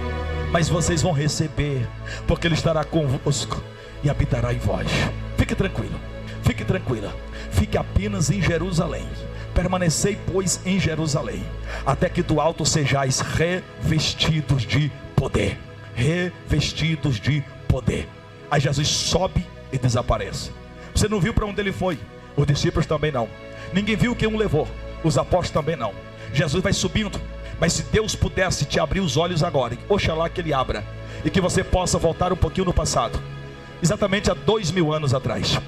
mas vocês vão receber, porque ele estará convosco e habitará em vós. Fique tranquilo, fique tranquila, fique apenas em Jerusalém. Permanecei, pois, em Jerusalém, até que do alto sejais revestidos de poder. Revestidos de poder. Aí Jesus sobe e desaparece. Você não viu para onde ele foi, os discípulos também não. Ninguém viu quem o levou, os apóstolos também não. Jesus vai subindo. Mas se Deus pudesse te abrir os olhos agora, oxalá que ele abra, e que você possa voltar um pouquinho no passado, exatamente há 2000 anos atrás.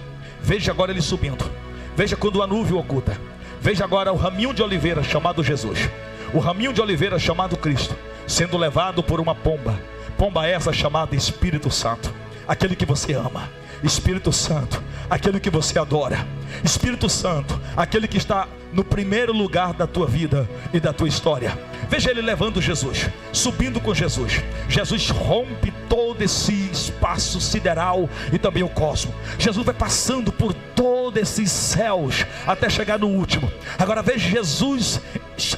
Veja agora ele subindo. Veja quando a nuvem oculta. Veja agora o raminho de oliveira chamado Jesus, o raminho de oliveira chamado Cristo, sendo levado por uma pomba. Pomba essa chamada Espírito Santo, aquele que você ama. Espírito Santo, aquele que você adora. Espírito Santo, aquele que está no primeiro lugar da tua vida e da tua história. Veja ele levando Jesus, subindo com Jesus. Jesus rompe todo esse espaço sideral e também o cosmos. Jesus vai passando por todos esses céus até chegar no último. Agora veja Jesus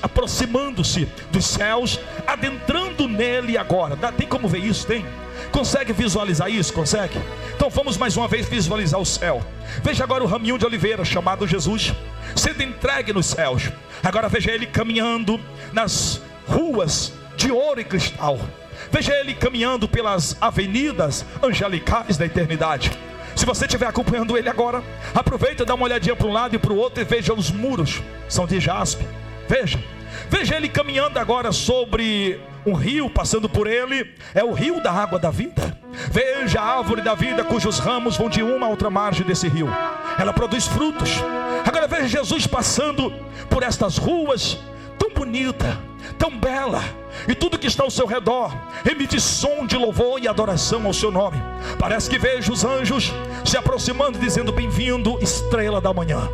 aproximando-se dos céus, adentrando nele agora. Tem como ver isso? Tem? Consegue visualizar isso? Consegue? Então vamos mais uma vez visualizar o céu. Veja agora o raminho de oliveira chamado Jesus sendo entregue nos céus. Agora veja ele caminhando nas ruas de ouro e cristal. Veja ele caminhando pelas avenidas angelicais da eternidade. Se você estiver acompanhando ele agora, aproveita, dá uma olhadinha para um lado e para o outro e veja os muros, são de jaspe. Veja ele caminhando agora sobre um rio, passando por ele, é o rio da água da vida. Veja a árvore da vida, cujos ramos vão de uma a outra margem desse rio. Ela produz frutos. Agora veja Jesus passando por estas ruas, tão bonita, tão bela, e tudo que está ao seu redor emite som de louvor e adoração ao seu nome. Parece que vejo os anjos se aproximando, dizendo: bem-vindo, estrela da manhã.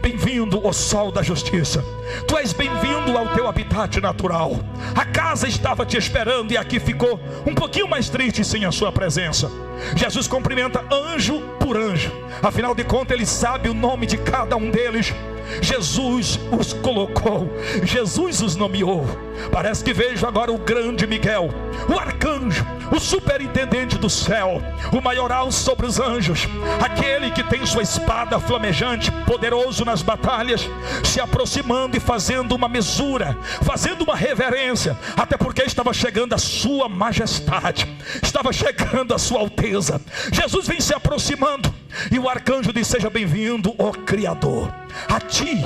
Bem-vindo, ó sol da justiça. Tu és bem-vindo ao teu habitat natural. A casa estava te esperando e aqui ficou um pouquinho mais triste sem a sua presença. Jesus cumprimenta anjo por anjo. Afinal de contas ele sabe o nome de cada um deles. Jesus os colocou, Jesus os nomeou. Parece que vejo agora o grande Miguel, o arcanjo, o superintendente do céu, o maioral sobre os anjos, aquele que tem sua espada flamejante, poderoso nas batalhas, se aproximando e fazendo uma mesura, fazendo uma reverência, até porque estava chegando a sua majestade, estava chegando a sua alteza. Jesus vem se aproximando e o arcanjo diz: seja bem-vindo, ó Criador. A ti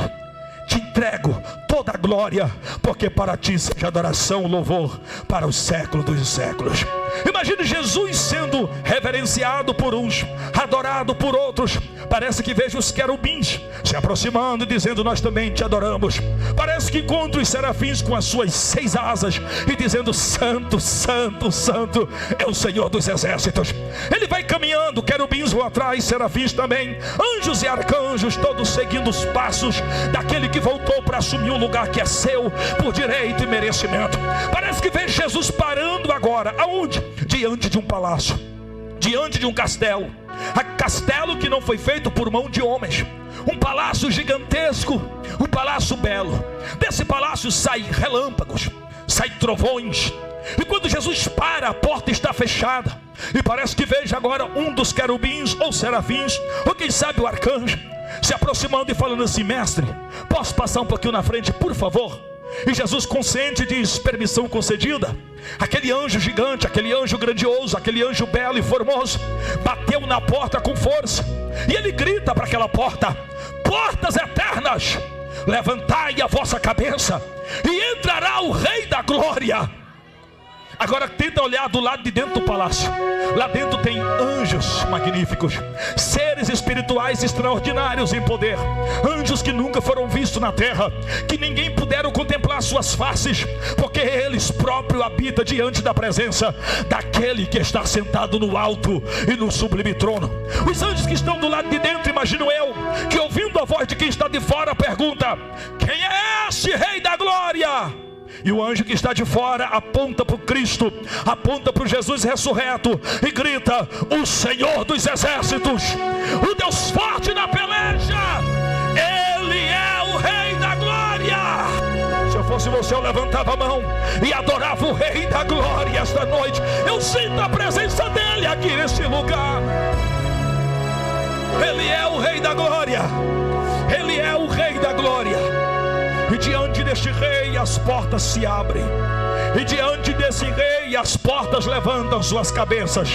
te entrego toda a glória, porque para ti seja adoração, louvor para os séculos dos séculos. Imagine Jesus sendo reverenciado por uns, adorado adorado por outros. Parece que vejo os querubins se aproximando e dizendo: nós também te adoramos. Parece que encontro os serafins com as suas 6 asas e dizendo: santo, santo, santo é o Senhor dos exércitos. Ele vai caminhando, querubins vão atrás, serafins também, anjos e arcanjos, todos seguindo os passos daquele que voltou para assumir o lugar que é seu por direito e merecimento. Parece que vejo Jesus parando agora, aonde? Diante de um palácio, diante de um castelo. Castelo que não foi feito por mão de homens. Um palácio gigantesco, um palácio belo. Desse palácio saem relâmpagos, saem trovões. E quando Jesus para, a porta está fechada. E parece que veja agora um dos querubins ou serafins, ou quem sabe o arcanjo, se aproximando e falando assim: mestre, posso passar um pouquinho na frente, por favor? E Jesus, consciente, diz: permissão concedida. Aquele anjo gigante, aquele anjo grandioso, aquele anjo belo e formoso, bateu na porta com força. E ele grita para aquela porta: portas eternas, levantai a vossa cabeça, e entrará o Rei da Glória. Agora tenta olhar do lado de dentro do palácio. Lá dentro tem anjos magníficos, seres espirituais extraordinários em poder, anjos que nunca foram vistos na terra, que ninguém puderam contemplar suas faces, porque eles próprios habitam diante da presença daquele que está sentado no alto e no sublime trono. Os anjos que estão do lado de dentro, imagino eu, que ouvindo a voz de quem está de fora, pergunta: quem é esse Rei da Glória? E o anjo que está de fora aponta para o Cristo, aponta para o Jesus ressurreto e grita: o Senhor dos exércitos, o Deus forte na peleja, Ele é o Rei da Glória. Se eu fosse você, eu levantava a mão e adorava o Rei da Glória esta noite. Eu sinto a presença dEle aqui nesse lugar. Ele é o Rei da Glória, Ele é o Rei da Glória. E diante deste rei as portas se abrem. E diante desse rei as portas levantam suas cabeças.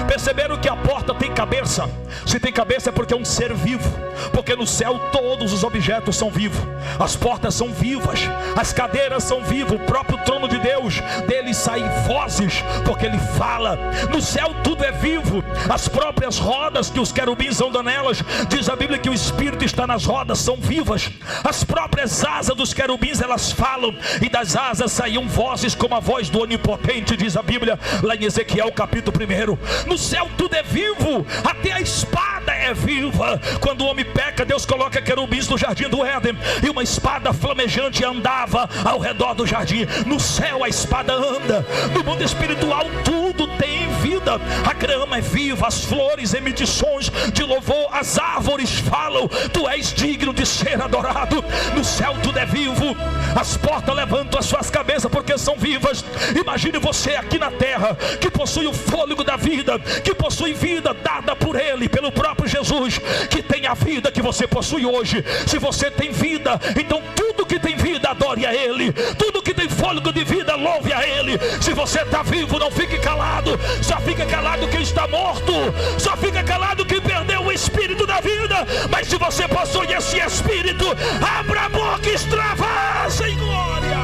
Perceberam que a porta tem cabeça? Se tem cabeça é porque é um ser vivo. Porque no céu todos os objetos são vivos. As portas são vivas, as cadeiras são vivas. O próprio trono de Deus, dele saem vozes, porque ele fala. No céu tudo é vivo. As próprias rodas que os querubins andam nelas, diz a Bíblia que o Espírito está nas rodas, são vivas. As próprias asas dos querubins, elas falam, e das asas saíam vozes como a voz do Onipotente, diz a Bíblia lá em Ezequiel capítulo 1. No céu tudo é vivo, até a espada é viva. Quando o homem peca, Deus coloca querubins no jardim do Éden, e uma espada flamejante andava ao redor do jardim. No céu a espada anda. No mundo espiritual tudo tem vida. A grama é viva, as flores emitem sons de louvor, as árvores falam: tu és digno de ser adorado. No céu tudo é vivo. As portas levantam as suas cabeças porque são vivas. Imagine você aqui na terra, que possui o fôlego da vida, que possui vida dada por Ele, pelo próprio Jesus, que tem a vida que você possui hoje. Se você tem vida, então tudo que tem vida adore a Ele. Tudo que tem fôlego de vida louve a Ele. Se você está vivo, não fique calado. Só fica calado quem está morto. Só fica calado quem perdeu o espírito da vida. Mas se você possui esse espírito, abra a boca e extravasa em glória.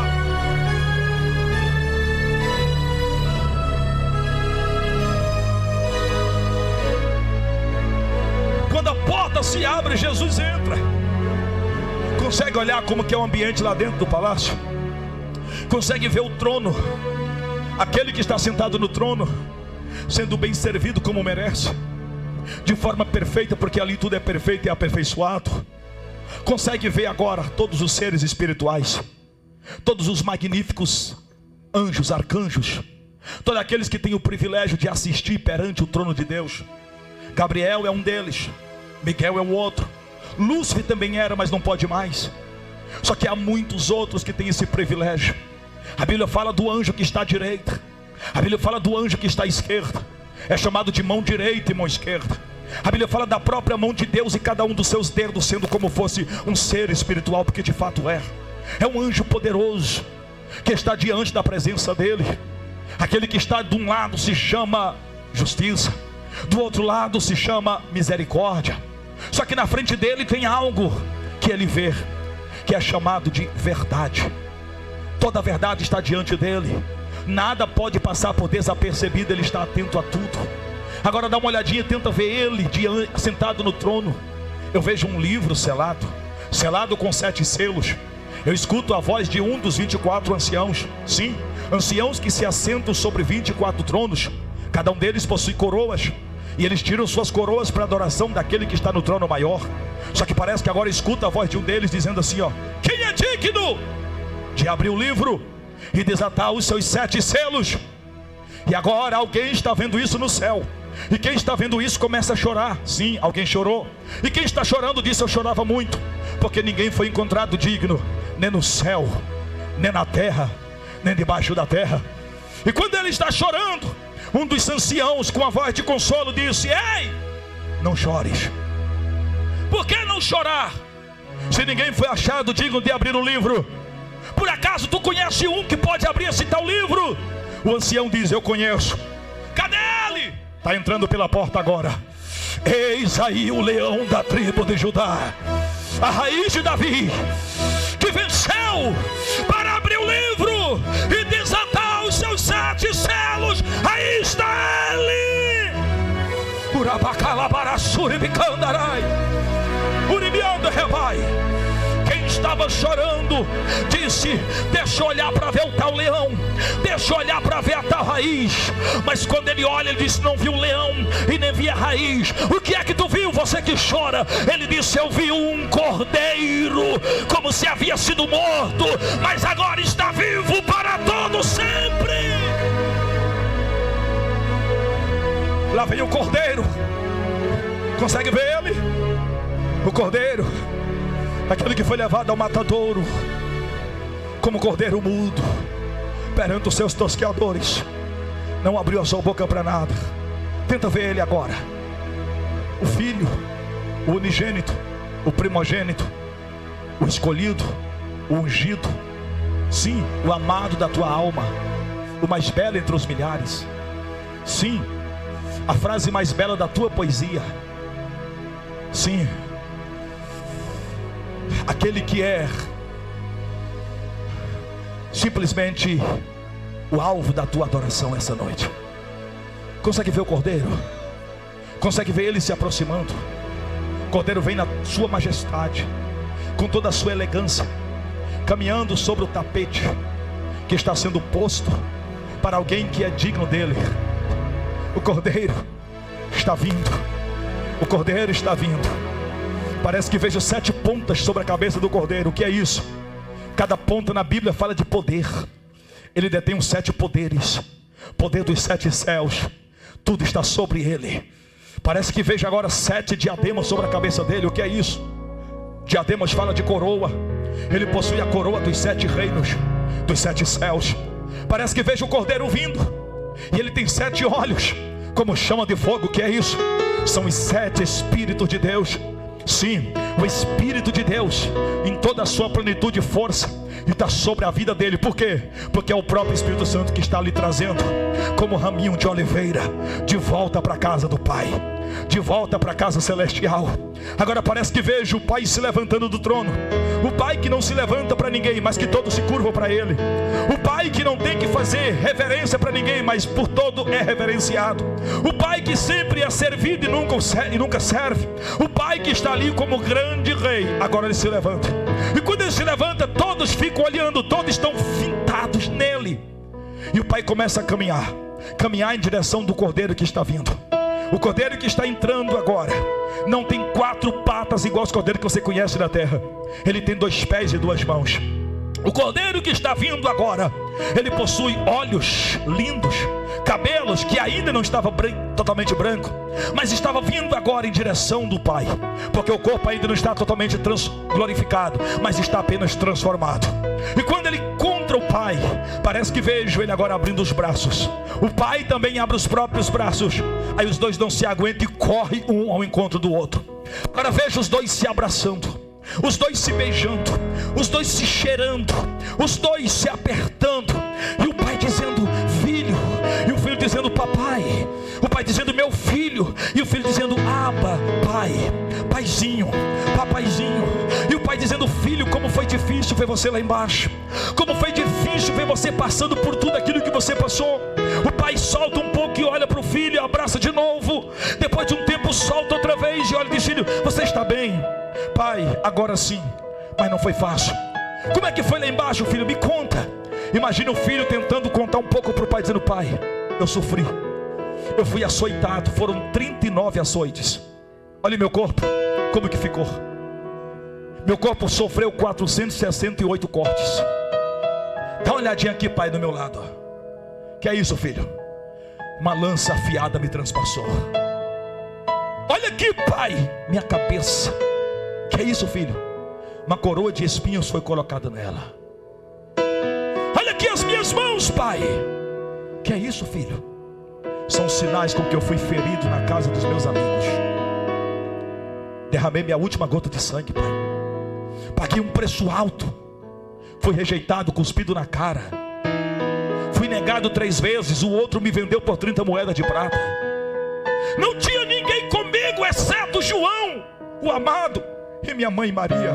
Quando a porta se abre, Jesus entra. Consegue olhar como que é o ambiente lá dentro do palácio? Consegue ver o trono, aquele que está sentado no trono, sendo bem servido como merece, de forma perfeita, porque ali tudo é perfeito e aperfeiçoado. Consegue ver agora todos os seres espirituais, todos os magníficos anjos, arcanjos, todos aqueles que têm o privilégio de assistir perante o trono de Deus. Gabriel é um deles, Miguel é o outro, Lúcifer também era, mas não pode mais. Só que há muitos outros que têm esse privilégio. A Bíblia fala do anjo que está à direita, a Bíblia fala do anjo que está à esquerda. É chamado de mão direita e mão esquerda. A Bíblia fala da própria mão de Deus e cada um dos seus dedos sendo como fosse um ser espiritual, porque de fato é um anjo poderoso que está diante da presença dele. Aquele que está de um lado se chama justiça, do outro lado se chama misericórdia. Só que na frente dele tem algo que ele vê, que é chamado de verdade. Toda a verdade está diante dele. Nada pode passar por desapercebido, ele está atento a tudo. Agora dá uma olhadinha e tenta ver ele sentado no trono. Eu vejo um livro selado com 7 selos. Eu escuto a voz de um dos 24 anciãos. Sim, anciãos que se assentam sobre 24 tronos. Cada um deles possui coroas, e eles tiram suas coroas para a adoração daquele que está no trono maior. Só que parece que agora escuta a voz de um deles dizendo assim, ó: quem é digno de abrir o livro e desatar os seus 7 selos? E agora alguém está vendo isso no céu, e quem está vendo isso começa a chorar. Sim, alguém chorou. E quem está chorando disse: eu chorava muito, porque ninguém foi encontrado digno, nem no céu, nem na terra, nem debaixo da terra. E quando ele está chorando, um dos anciãos com a voz de consolo disse: ei, não chores. Por que não chorar, se ninguém foi achado digno de abrir o livro? Por acaso tu conhece um que pode abrir esse tal livro? O ancião diz: eu conheço. Cadê ele? Está entrando pela porta agora. Eis aí o leão da tribo de Judá, a raiz de Davi, que venceu para abrir o livro e desatar os seus 7 selos. Aí está ele. Urabacalabarassuribicandarai, Uribianda Rebai. Quem estava chorando disse: deixa eu olhar para ver o tal leão, deixa eu olhar para ver a tal raiz. Mas quando ele olha, ele disse: não viu o leão e nem vi a raiz. O que é que tu viu, você que chora? Ele disse: eu vi um cordeiro, como se havia sido morto, mas agora está vivo para todo sempre. Lá vem o cordeiro. Consegue ver ele? O cordeiro, aquele que foi levado ao matadouro como cordeiro mudo perante os seus tosqueadores, não abriu a sua boca para nada. Tenta ver ele agora. O filho, o unigênito, o primogênito, o escolhido, o ungido, sim, o amado da tua alma, o mais belo entre os milhares, sim, a frase mais bela da tua poesia, sim, aquele que é simplesmente o alvo da tua adoração essa noite. Consegue ver o cordeiro? Consegue ver ele se aproximando? O cordeiro vem na sua majestade, com toda a sua elegância, caminhando sobre o tapete que está sendo posto para alguém que é digno dele. O cordeiro está vindo. O cordeiro está vindo. Parece que vejo 7 pontas sobre a cabeça do cordeiro. O que é isso? Cada ponta na Bíblia fala de poder. Ele detém os 7 poderes, poder dos 7 céus. Tudo está sobre ele. Parece que vejo agora 7 diademas sobre a cabeça dele. O que é isso? Diademas fala de coroa. Ele possui a coroa dos 7 reinos, dos 7 céus. Parece que vejo o cordeiro vindo, e ele tem 7 olhos como chama de fogo. O que é isso? São os 7 Espíritos de Deus. Sim, o Espírito de Deus em toda a sua plenitude e força, e está sobre a vida dele. Por quê? Porque é o próprio Espírito Santo que está lhe trazendo, como raminho de oliveira, de volta para a casa do Pai, de volta para a casa celestial. Agora parece que vejo o Pai se levantando do trono. O Pai que não se levanta para ninguém, mas que todos se curvam para Ele. O Pai que não tem que fazer reverência para ninguém, mas por todo é reverenciado. O Pai que sempre é servido e nunca serve. O Pai que está ali como grande rei. Agora Ele se levanta, e quando Ele se levanta, todos ficam olhando, todos estão fintados nele. E o Pai começa a caminhar em direção do cordeiro que está vindo. O cordeiro que está entrando agora não tem 4 patas igual os cordeiros que você conhece na terra. Ele tem 2 pés e 2 mãos. O cordeiro que está vindo agora, ele possui olhos lindos, cabelos que ainda não estava totalmente branco, mas estava vindo agora em direção do Pai, porque o corpo ainda não está totalmente glorificado, mas está apenas transformado. E quando ele encontra o Pai, parece que vejo ele agora abrindo os braços. O Pai também abre os próprios braços. Aí os dois não se aguentam e correm um ao encontro do outro. Agora vejo os dois se abraçando, os dois se beijando, os dois se cheirando, os dois se apertando, e o Pai dizendo filho, e o filho dizendo papai, o Pai dizendo meu filho, e o filho dizendo Abba, Pai, paizinho, papaizinho. E o Pai dizendo filho, como foi difícil ver você lá embaixo, como foi difícil ver você passando por tudo aquilo que você passou. O pai solta um pouco e olha para o filho e abraça de novo. Depois de um tempo solta outra vez e olha e diz: filho, você está bem? Pai, agora sim, mas não foi fácil. Como é que foi lá embaixo, filho? Me conta. Imagina o filho tentando contar um pouco para o pai, dizendo: pai, eu sofri, eu fui açoitado, foram 39 açoites. Olha meu corpo, como que ficou. Meu corpo sofreu 468 cortes. Dá uma olhadinha aqui, pai, do meu lado, ó. Que é isso, filho? Uma lança afiada me transpassou. Olha aqui, pai, minha cabeça. Que é isso, filho? Uma coroa de espinhos foi colocada nela. Olha aqui as minhas mãos, pai. Que é isso, filho? São sinais com que eu fui ferido na casa dos meus amigos. Derramei minha última gota de sangue, pai. Paguei um preço alto. Fui rejeitado, cuspido na cara. Fui negado 3 vezes. O outro me vendeu por 30 moedas de prata. Não tinha ninguém comigo, exceto João, o amado, e minha mãe Maria.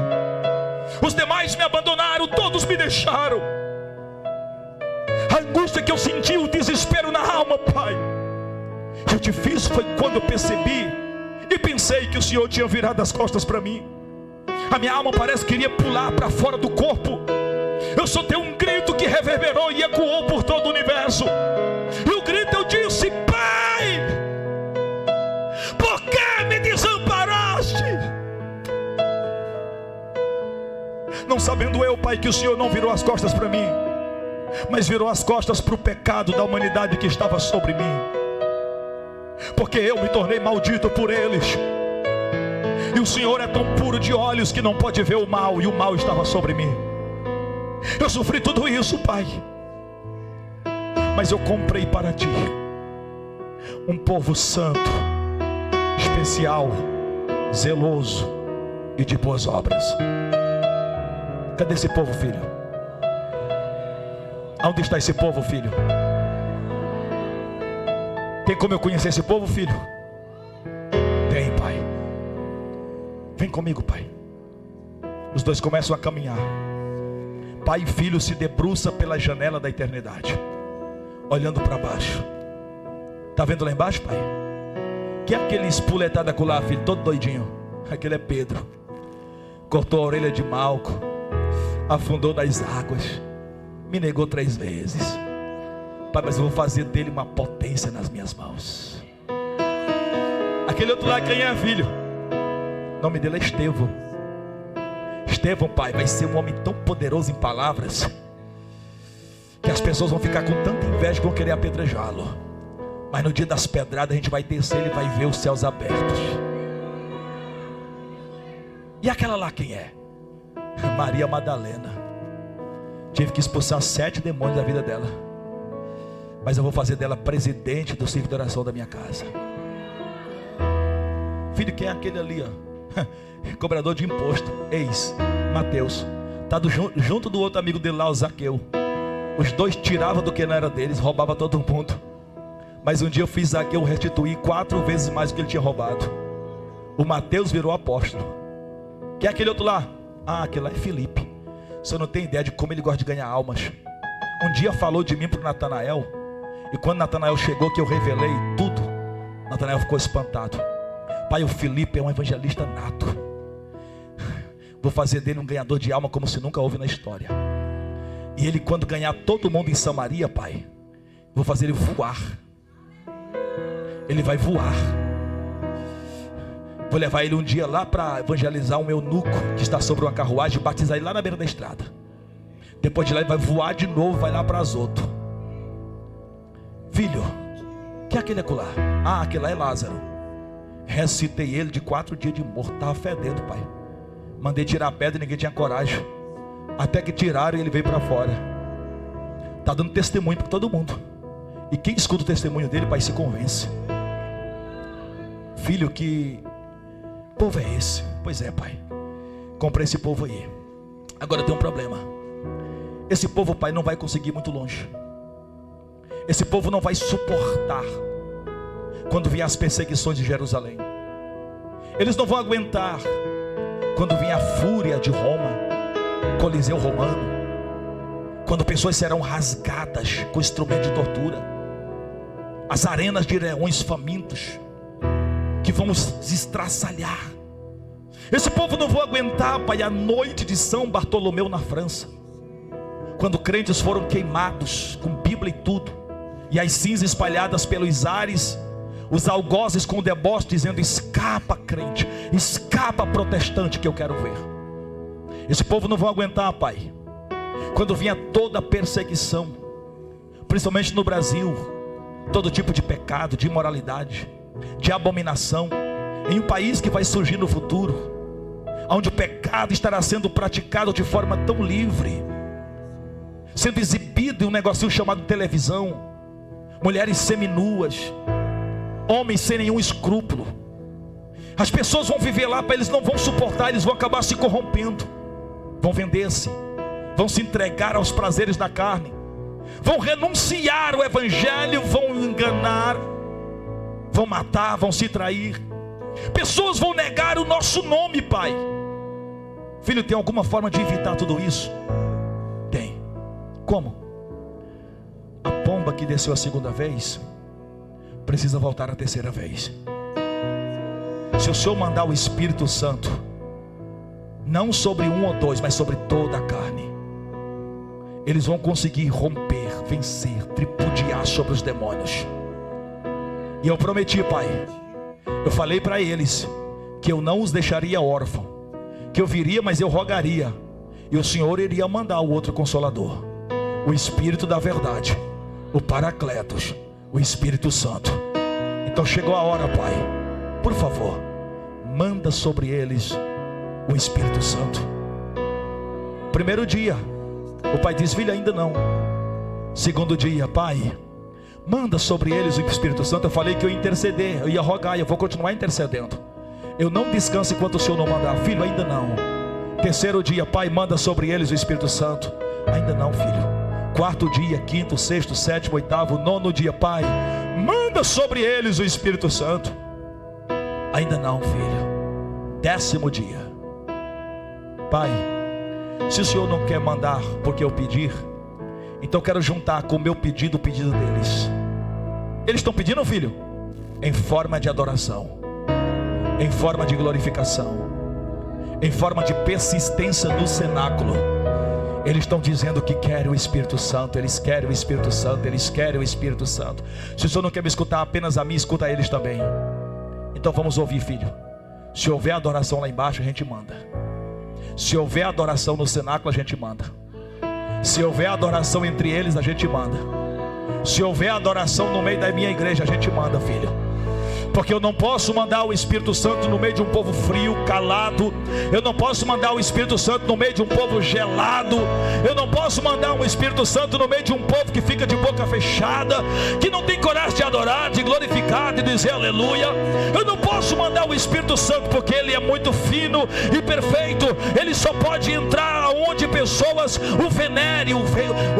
Os demais me abandonaram, todos me deixaram. A angústia que eu senti, o desespero na alma, pai. O difícil foi quando eu percebi e pensei que o Senhor tinha virado as costas para mim. A minha alma parece que queria pular para fora do corpo. Eu soltei um grito que reverberou e ecoou por todo o universo. E o grito eu disse: pai, por que me desamparaste? Não sabendo eu, pai, que o Senhor não virou as costas para mim, mas virou as costas para o pecado da humanidade que estava sobre mim. Porque eu me tornei maldito por eles. E o Senhor é tão puro de olhos que não pode ver o mal, e o mal estava sobre mim. Eu sofri tudo isso, pai, mas eu comprei para ti um povo santo, especial, zeloso e de boas obras. Cadê esse povo, filho? Onde está esse povo, filho? Tem como eu conhecer esse povo, filho? Tem, pai. Vem comigo, pai. Os dois começam a caminhar. Pai e filho se debruçam pela janela da eternidade, olhando para baixo. Está vendo lá embaixo, pai? Que é aquele espuletado acolá, filho, todo doidinho? Aquele é Pedro. Cortou a orelha de Malco, afundou nas águas, me negou 3 vezes. Pai, mas eu vou fazer dele uma potência nas minhas mãos. Aquele outro lá, quem é, filho? O nome dele é Estevão. Estevão, pai, vai ser um homem tão poderoso em palavras que as pessoas vão ficar com tanta inveja que vão querer apedrejá-lo. Mas no dia das pedradas a gente vai descer, ele vai ver os céus abertos. E aquela lá quem é? Maria Madalena. Tive que expulsar 7 demônios da vida dela, mas eu vou fazer dela presidente do círculo de oração da minha casa. Filho, quem é aquele ali, ó? Cobrador de imposto, ex-Mateus. Está junto do outro amigo dele lá, o Zaqueu. Os dois tiravam do que não era deles, roubavam todo mundo. Mas um dia eu fiz Zaqueu restituir 4 vezes mais do que ele tinha roubado. O Mateus virou apóstolo. Quem é aquele outro lá? Ah, aquele lá é Felipe. Você não tem ideia de como ele gosta de ganhar almas. Um dia falou de mim para o Natanael, e quando Natanael chegou, que eu revelei tudo, Natanael ficou espantado. Pai, o Felipe é um evangelista nato. Vou fazer dele um ganhador de alma como se nunca houve na história. E ele, quando ganhar todo mundo em Samaria, pai, vou fazer ele voar. Ele vai voar. Vou levar ele um dia lá para evangelizar um eunuco que está sobre uma carruagem, batizar ele lá na beira da estrada. Depois de lá ele vai voar de novo, vai lá para Azoto. Filho, que é aquele acolá? Ah, aquele lá é Lázaro. Ressuscitei ele de 4 dias de morto, estava fedendo, pai. Mandei tirar a pedra e ninguém tinha coragem. Até que tiraram e ele veio para fora. Está dando testemunho para todo mundo. E quem escuta o testemunho dele, pai, se convence. Filho, que povo é esse? Pois é, pai, comprei esse povo aí. Agora tem um problema. Esse povo, pai, não vai conseguir ir muito longe. Esse povo não vai suportar quando vier as perseguições de Jerusalém. Eles não vão aguentar quando vier a fúria de Roma, Coliseu romano, quando pessoas serão rasgadas com instrumento de tortura. as arenas de leões famintos, que vão os estraçalhar. Esse povo não vai aguentar, Pai, a noite de São Bartolomeu na França, quando crentes foram queimados com Bíblia e tudo, e as cinzas espalhadas pelos ares, os algozes com o deboche dizendo: escapa, crente, escapa, protestante, que eu quero ver. Esse povo não vai aguentar, Pai, quando vinha toda a perseguição, principalmente no Brasil, todo tipo de pecado, de imoralidade, de abominação, em um país que vai surgir no futuro, onde o pecado estará sendo praticado de forma tão livre, sendo exibido em um negocinho chamado televisão, mulheres seminuas, homens sem nenhum escrúpulo. As pessoas vão viver lá, eles não vão suportar, eles vão acabar se corrompendo, vão vender-se, vão se entregar aos prazeres da carne, vão renunciar o evangelho, vão enganar, vão matar, vão se trair. Pessoas vão negar o nosso nome, Pai. Filho, tem alguma forma de evitar tudo isso? Tem. Como? A pomba que desceu a segunda vez precisa voltar a terceira vez. Se o Senhor mandar o Espírito Santo, não sobre um ou dois, mas sobre toda a carne, eles vão conseguir romper, vencer, tripudiar sobre os demônios. E eu prometi, Pai, eu falei para eles que eu não os deixaria órfãos, que eu viria, mas eu rogaria, e o Senhor iria mandar o outro Consolador, o Espírito da verdade, o Paracletos, o Espírito Santo. Então chegou a hora, Pai, por favor, manda sobre eles o Espírito Santo. Primeiro dia, o Pai diz: filho, ainda não. Segundo dia: Pai, manda sobre eles o Espírito Santo. Eu falei que eu ia interceder, eu ia rogar, e eu vou continuar intercedendo. Eu não descanso enquanto o Senhor não mandar. Filho, ainda não. Terceiro dia: Pai, manda sobre eles o Espírito Santo. Ainda não, filho. Quarto dia, quinto, sexto, sétimo, oitavo, nono dia: Pai, manda sobre eles o Espírito Santo. Ainda não, filho. Décimo dia: Pai, se o Senhor não quer mandar porque eu pedir, então eu quero juntar com o meu pedido o pedido deles. Eles estão pedindo, filho, em forma de adoração, em forma de glorificação, em forma de persistência no cenáculo. Eles estão dizendo que querem o Espírito Santo, eles querem o Espírito Santo, eles querem o Espírito Santo. Se o Senhor não quer me escutar apenas a mim, escuta eles também. Então vamos ouvir, filho. Se houver adoração lá embaixo, a gente manda. Se houver adoração no cenáculo, a gente manda. Se houver adoração entre eles, a gente manda. Se houver adoração no meio da minha igreja, a gente manda, filho. Porque eu não posso mandar o Espírito Santo no meio de um povo frio, calado. Eu não posso mandar o Espírito Santo no meio de um povo gelado. Eu não posso mandar o Espírito Santo no meio de um povo que fica de boca fechada, que não tem coragem de adorar, de glorificar, de dizer aleluia. Eu não posso mandar o Espírito Santo porque ele é muito fino e perfeito. Ele só pode entrar onde pessoas o venerem,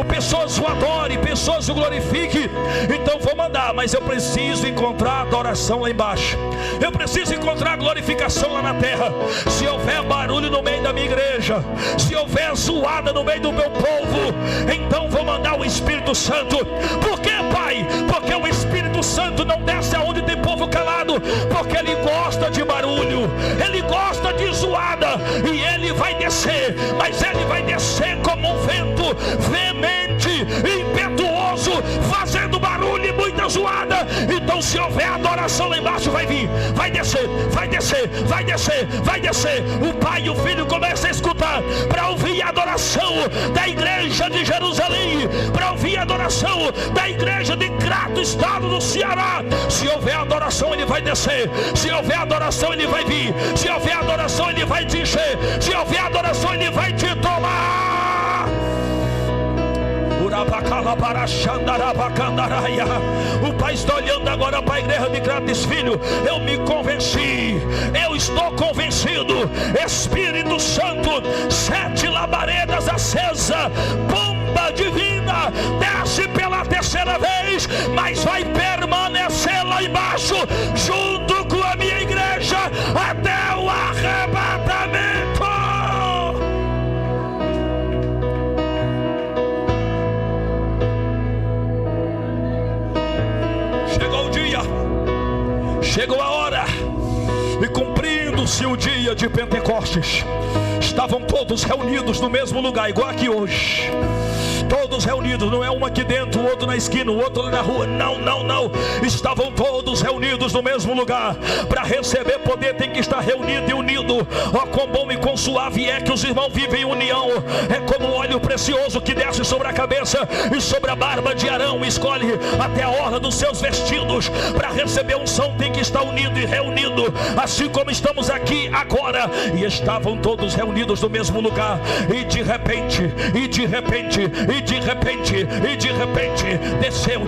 pessoas o adorem, pessoas o glorifiquem. Então vou mandar, mas eu preciso encontrar adoração lá embaixo. Eu preciso encontrar glorificação lá na terra. Se houver barulho no meio da minha igreja, se houver zoada no meio do meu povo, então vou mandar o Espírito Santo. Por quê, Pai? Porque o Espírito Santo não desce aonde tem povo calado, porque ele gosta de barulho, ele gosta de zoada, e ele vai descer, mas ele vai descer como um vento veemente, impetuoso, fazendo barulho e muita zoada. Então se houver adoração lá embaixo, vai vir, vai descer, vai descer, vai descer, vai descer. O Pai e o Filho começam a escutar, para ouvir a adoração da igreja de Jerusalém, para ouvir a adoração da igreja de Crato, estado do Ceará. Se houver adoração, ele vai descer. Se houver adoração, ele vai vir. Se houver adoração, ele vai te encher. Se houver adoração, ele vai te tomar. O Pai está olhando agora para a igreja de Crates, filho. Eu me convenci, eu estou convencido. Espírito Santo, 7 labaredas acesa, bomba divina, desce pela terceira vez, mas vai permanecer lá embaixo, junto com a minha igreja, até o arrebatamento. Cumpriu-se o dia de Pentecostes. Estavam todos reunidos no mesmo lugar, igual aqui hoje. Todos reunidos, não é um aqui dentro, o outro na esquina, o outro ali na rua. Não. Estavam todos reunidos no mesmo lugar. Para receber poder tem que estar reunido e unido. Ó, quão bom e quão suave é que os irmãos vivem em união. É como óleo precioso que desce sobre a cabeça e sobre a barba de Arão, escolhe até a orla dos seus vestidos. Para receber unção tem que estar unido e reunido, assim como estamos aqui agora. E estavam todos reunidos no mesmo lugar. E de repente,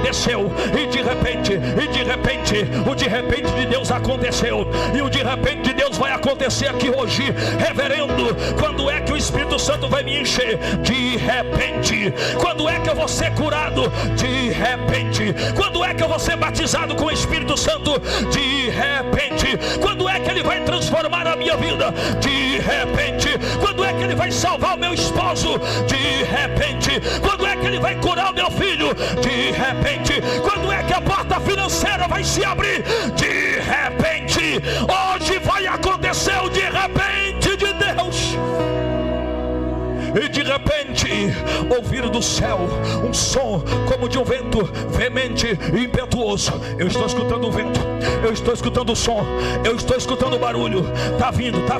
desceu, e de repente, o de repente de Deus aconteceu, e o de repente de Deus vai acontecer aqui hoje. Reverendo, quando é que o Espírito Santo vai me encher? De repente. Quando é que eu vou ser curado? De repente. Quando é que eu vou ser batizado com o Espírito Santo? De repente. Quando é que Ele vai transformar a minha vida? De repente. Quando é que Ele vai salvar o meu esposo? De repente. Quando é que Ele vai curar o meu filho? De repente. Quando é que a porta financeira vai se abrir? De repente. Hoje vai acontecer o de repente de Deus. E de repente, ouviram do céu um som como de um vento veemente e impetuoso. Eu estou escutando o vento, eu estou escutando o som, eu estou escutando o barulho. Está vindo, está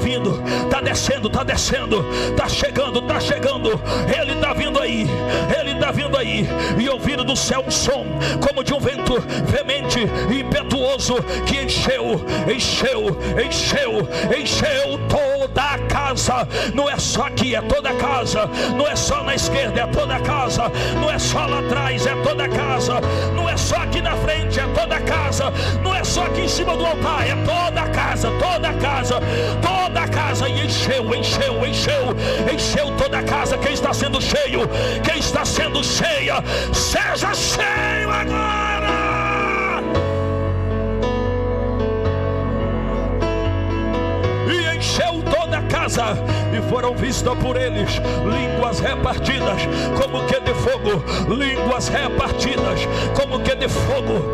descendo, está chegando. Ele está vindo aí. E ouviram do céu um som como de um vento veemente e impetuoso que encheu toda a casa. Não é só aqui, é toda a casa. Não é só na esquerda, é toda a casa. Não é só lá atrás, é toda a casa. Não é só aqui na frente, é toda a casa. Não é só aqui em cima do altar, é toda a casa. E encheu toda a casa. Quem está sendo cheio? Quem está sendo cheia? Seja cheio agora! E encheu toda a casa, e foram vistas por eles línguas repartidas como que de fogo. Línguas repartidas como que de fogo,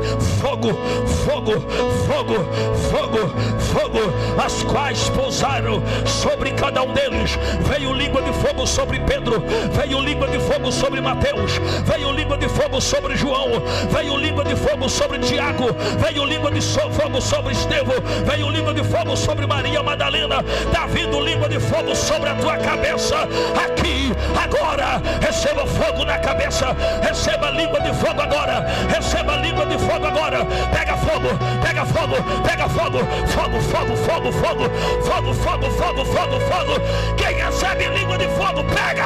as quais pousaram sobre cada um deles. Veio língua de fogo sobre Pedro, veio língua de fogo sobre Mateus, veio língua de fogo sobre João, veio língua de fogo sobre Tiago, veio língua de fogo sobre Estevão, veio língua de fogo sobre Maria Madalena. Está vindo língua de fogo sobre a tua cabeça aqui, agora. Receba fogo na cabeça, receba língua de fogo agora, receba língua de fogo agora. Pega fogo. Quem recebe língua de fogo, pega.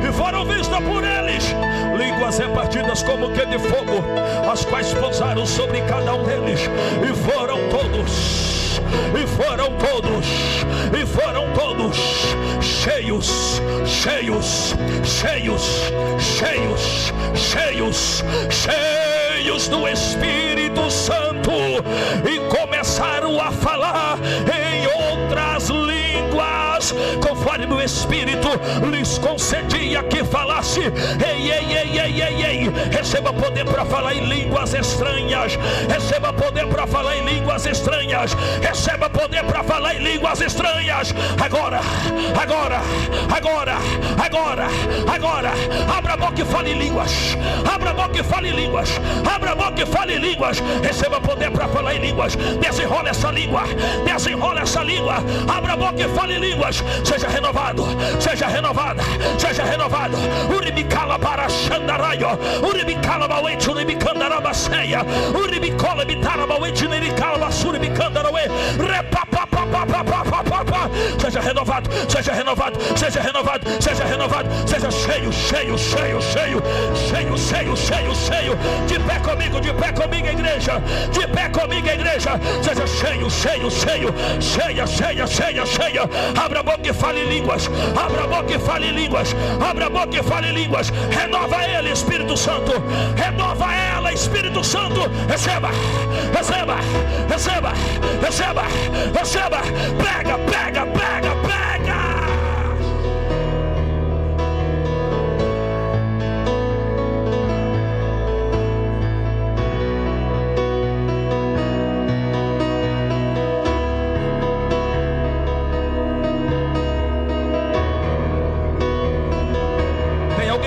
E foram vistas por eles línguas repartidas como que de fogo, as quais pousaram sobre cada um deles. E foram todos cheios do Espírito Santo, e começaram a falar em outras línguas, conforme o Espírito lhes concedia que falasse. Ei, receba poder para falar em línguas estranhas. Receba poder para falar em línguas estranhas. Receba poder para falar em línguas estranhas. Agora. Abra a boca e fale em línguas. Abra a boca e fale em línguas. Abra a boca e fale em línguas. Receba poder para falar em línguas. Desenrola essa língua. Abra a boca e fale em línguas. Seja renovado. Uribicala para Xandaraio. Uribicala bauete, uribicandarabaceia. Uribicola bitarabauete, uribicala basura, bicandaraue. Seja renovado. Seja cheio. De pé comigo, igreja. Seja cheia. Abra a boca e fale em línguas. Renova ele, Espírito Santo. Receba. Pega.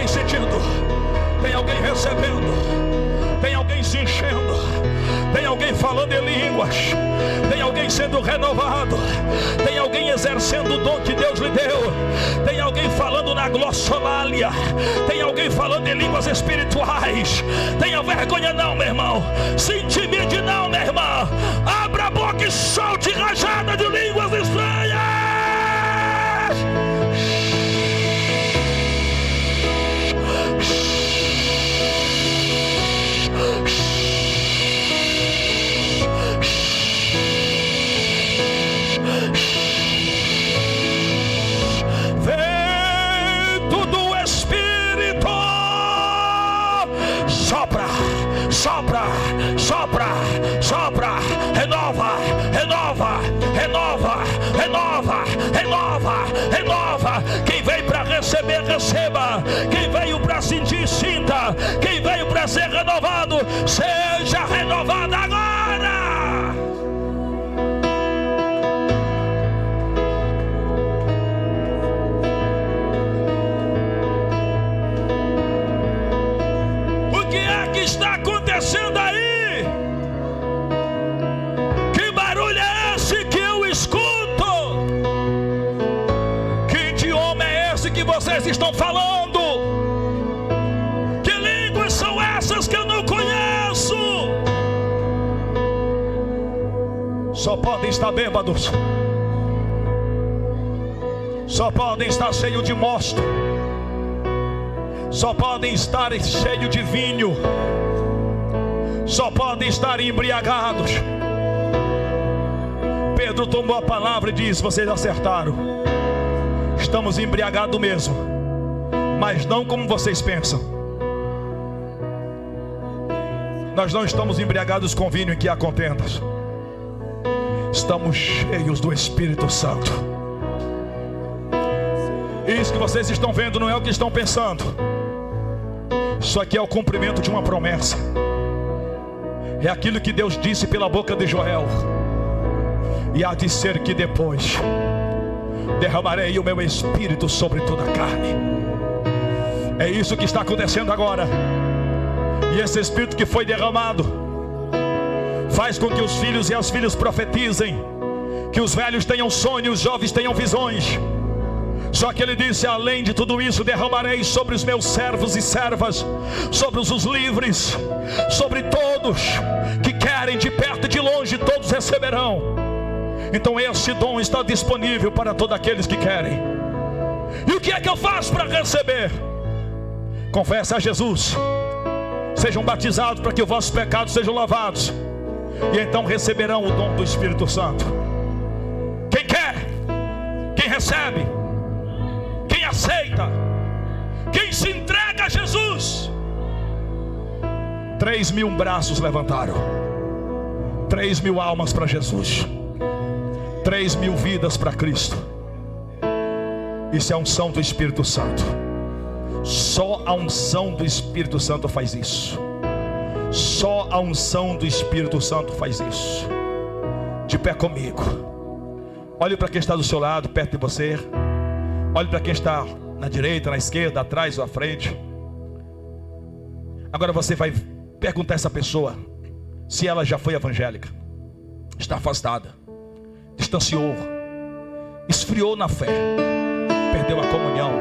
alguém sentindo, tem alguém recebendo, tem alguém se enchendo, tem alguém falando em línguas, tem alguém sendo renovado, tem alguém exercendo o dom que Deus lhe deu, tem alguém falando na glossolalia, tem alguém falando em línguas espirituais. Tenha vergonha não, meu irmão, se intimide não, minha irmã, abra a boca e solte rajada de línguas estranhas. Sopra, sopra, sopra, renova, renova, renova, renova, renova, renova. Quem veio para receber, receba. Quem veio para sentir, sinta. Quem veio para ser renovado, seja renovado agora. O que é que está acontecendo aí? Que barulho é esse que eu escuto? Que idioma é esse que vocês estão falando? Que línguas são essas que eu não conheço? Só podem estar bêbados, só podem estar cheios de mosto, só podem estar cheios de vinho, só podem estar embriagados. Pedro tomou a palavra e disse: vocês acertaram, estamos embriagados mesmo, mas não como vocês pensam. Nós não estamos embriagados com vinho em que há contendas, estamos cheios do Espírito Santo. Isso que vocês estão vendo não é o que estão pensando. Isso aqui é o cumprimento de uma promessa. É aquilo que Deus disse pela boca de Joel: e há de ser que depois derramarei o meu Espírito sobre toda a carne. É isso que está acontecendo agora. E esse Espírito que foi derramado faz com que os filhos e as filhas profetizem, que os velhos tenham sonhos, os jovens tenham visões. Só que ele disse: além de tudo isso, derramarei sobre os meus servos e servas, sobre os livres, sobre todos que querem, de perto e de longe, todos receberão. Então esse dom está disponível para todos aqueles que querem. E o que é que eu faço para receber? Confesse a Jesus, sejam batizados para que os vossos pecados sejam lavados, e então receberão o dom do Espírito Santo. Quem quer? Quem recebe? Quem aceita? Quem se entrega a Jesus? 3.000 braços levantaram, 3.000 almas para Jesus, 3.000 vidas para Cristo. Isso é a unção do Espírito Santo. Só a unção do Espírito Santo faz isso. Só a unção do Espírito Santo faz isso. De pé comigo. Olhe para quem está do seu lado, perto de você. Olhe para quem está na direita, na esquerda, atrás ou à frente. Agora você vai perguntar a essa pessoa se ela já foi evangélica. Está afastada, distanciou, esfriou na fé, perdeu a comunhão,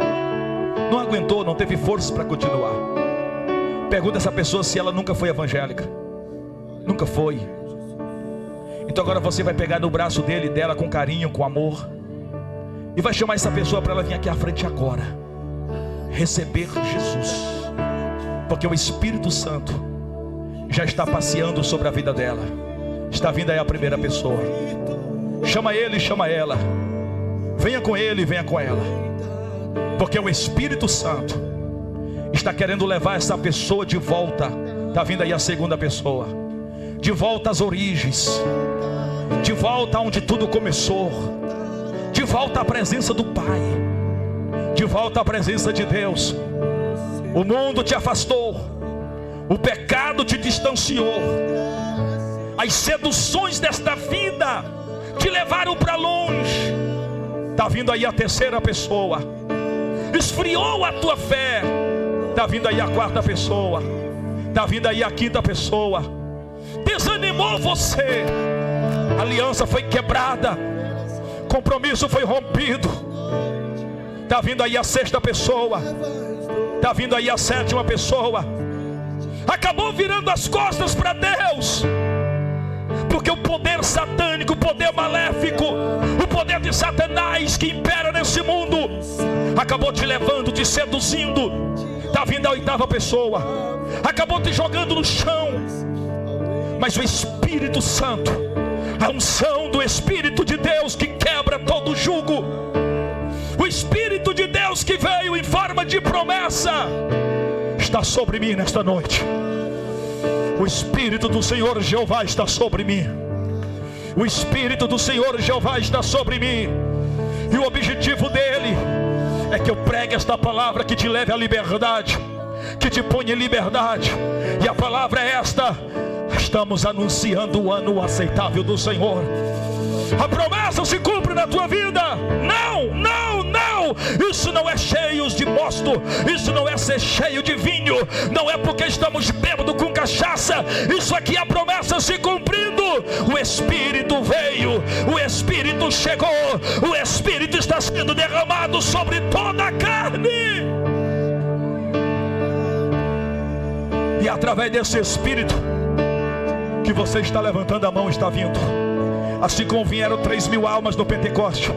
não aguentou, não teve forças para continuar. Pergunta a essa pessoa se ela nunca foi evangélica. Nunca foi. Então agora você vai pegar no braço dele e dela com carinho, com amor, e vai chamar essa pessoa para ela vir aqui à frente agora, receber Jesus, porque o Espírito Santo já está passeando sobre a vida dela. Está vindo aí a primeira pessoa. Chama ele, chama ela. Venha com ele, venha com ela, porque o Espírito Santo está querendo levar essa pessoa de volta. Está vindo aí a segunda pessoa, de volta às origens, de volta onde tudo começou, de volta à presença do Pai, de volta à presença de Deus. O mundo te afastou, o pecado te distanciou, as seduções desta vida te levaram para longe. Está vindo aí a terceira pessoa, esfriou a tua fé, Está vindo aí a quarta pessoa. Está vindo aí a quinta pessoa. Desanimou você. A aliança foi quebrada. Compromisso foi rompido. Está vindo aí a sexta pessoa. Está vindo aí a sétima pessoa. Acabou virando as costas para Deus. Porque o poder satânico, o poder maléfico, o poder de Satanás que impera nesse mundo, acabou te levando, te seduzindo. Está vindo a oitava pessoa. Acabou te jogando no chão. Mas o Espírito Santo, a unção do Espírito de Deus que quebra todo jugo, o Espírito de Deus que veio em forma de promessa, está sobre mim nesta noite. O Espírito do Senhor Jeová está sobre mim. O Espírito do Senhor Jeová está sobre mim. E o objetivo dele é que eu pregue esta palavra que te leve à liberdade, que te ponha em liberdade. E a palavra é esta: estamos anunciando o ano aceitável do Senhor. A promessa se cumpre na tua vida. Não, não, não. Isso não é cheio de mosto. Isso não é ser cheio de vinho. Não é porque estamos bêbados com cachaça. Isso aqui é a promessa se cumprindo. O Espírito veio. O Espírito chegou. O Espírito está sendo derramado sobre toda a carne. E através desse Espírito que você está levantando a mão, está vindo. Assim como vieram 3.000 almas no Pentecoste,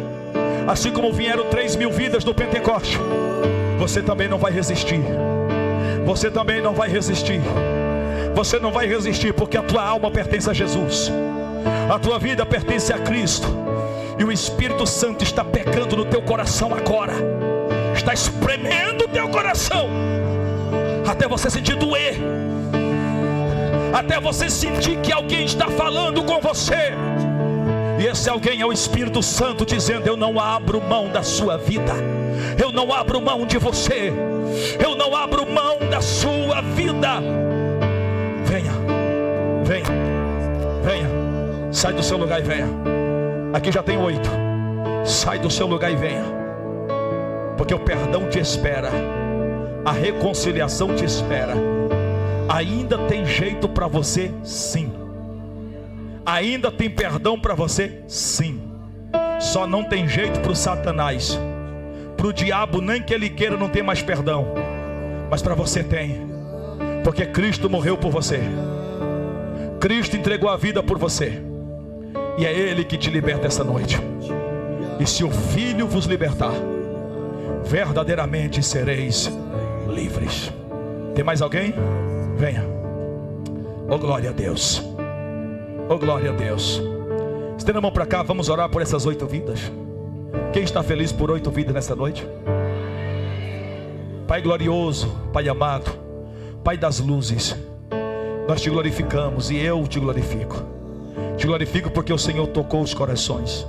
assim como vieram 3.000 vidas no Pentecoste, você também não vai resistir. Você também não vai resistir. Você não vai resistir, porque a tua alma pertence a Jesus. A tua vida pertence a Cristo. E o Espírito Santo está pegando no teu coração agora. Está espremendo o teu coração, até você sentir doer, até você sentir que alguém está falando com você. E esse alguém é o Espírito Santo dizendo: eu não abro mão da sua vida. Eu não abro mão de você. Eu não abro mão da sua vida. Venha, venha, venha. Sai do seu lugar e venha. Aqui já tem 8. Sai do seu lugar e venha. Porque o perdão te espera. A reconciliação te espera. Ainda tem jeito para você, sim. Ainda tem perdão para você, sim. Só não tem jeito para o Satanás. Para o diabo, nem que ele queira, não tem mais perdão. Mas para você tem. Porque Cristo morreu por você. Cristo entregou a vida por você. E é Ele que te liberta essa noite. E se o Filho vos libertar, verdadeiramente sereis livres. Tem mais alguém? Venha. Oh, glória a Deus. Oh, glória a Deus. Estenda a mão para cá, vamos orar por essas 8 vidas. Quem está feliz por 8 vidas nessa noite? Pai glorioso, Pai amado, Pai das luzes, nós te glorificamos e eu te glorifico. Te glorifico porque o Senhor tocou os corações.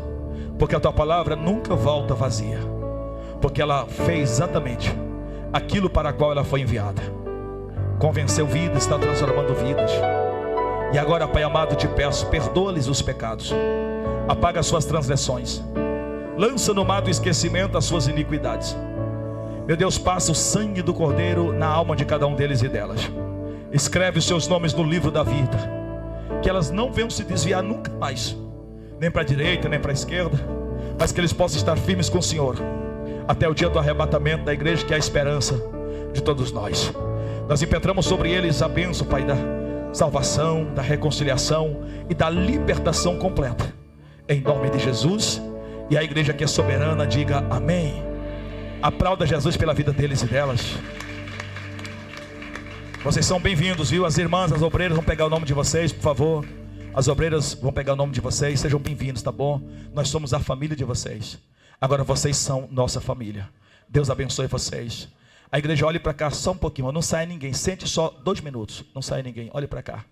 Porque a tua palavra nunca volta vazia. Porque ela fez exatamente aquilo para a qual ela foi enviada. Convenceu vidas, está transformando vidas. E agora, Pai amado, te peço, perdoa-lhes os pecados, apaga as suas transgressões, lança no mar do esquecimento as suas iniquidades. Meu Deus, passa o sangue do Cordeiro na alma de cada um deles e delas. Escreve os seus nomes no livro da vida, que elas não venham se desviar nunca mais, nem para a direita, nem para a esquerda, mas que eles possam estar firmes com o Senhor, até o dia do arrebatamento da igreja, que é a esperança de todos nós. Nós impetramos sobre eles a bênção, Pai, da salvação, da reconciliação e da libertação completa, em nome de Jesus. E a igreja que é soberana diga amém. Aplauda Jesus pela vida deles e delas. Vocês são bem-vindos, viu? As irmãs, as obreiras vão pegar o nome de vocês, por favor. As obreiras vão pegar o nome de vocês. Sejam bem-vindos, tá bom? Nós somos a família de vocês. Agora vocês são nossa família. Deus abençoe vocês. A igreja, olhe para cá só um pouquinho. Não sai ninguém, sente só 2 minutos. Não sai ninguém, olhe para cá.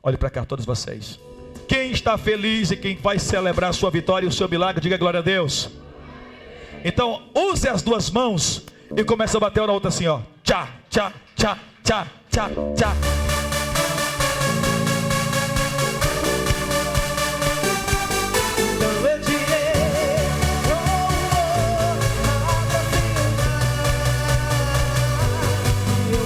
Olhe para cá, todos vocês. Quem está feliz e quem vai celebrar a sua vitória e o seu milagre, diga glória a Deus. Então use as 2 mãos e comece a bater uma na outra assim, ó. Tchá, tchá, tchá, tchá, tchá, tchá. Eu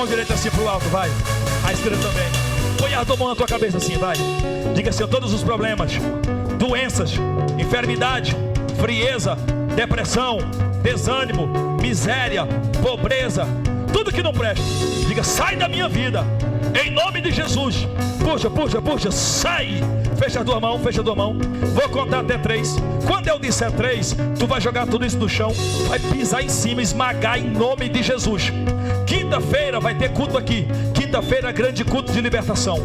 mão direita assim pro alto, vai. A esquerda também. Põe a tua mão na tua cabeça assim, vai. Diga assim: todos os problemas, doenças, enfermidade, frieza, depressão, desânimo, miséria, pobreza, tudo que não presta, diga: sai da minha vida, em nome de Jesus. Puxa, puxa, puxa, sai. Fecha a tua mão, fecha a tua mão. Vou contar até 3. Quando eu disser 3, tu vai jogar tudo isso no chão, vai pisar em cima, esmagar em nome de Jesus. Quinta-feira vai ter culto aqui. Quinta-feira, grande culto de libertação.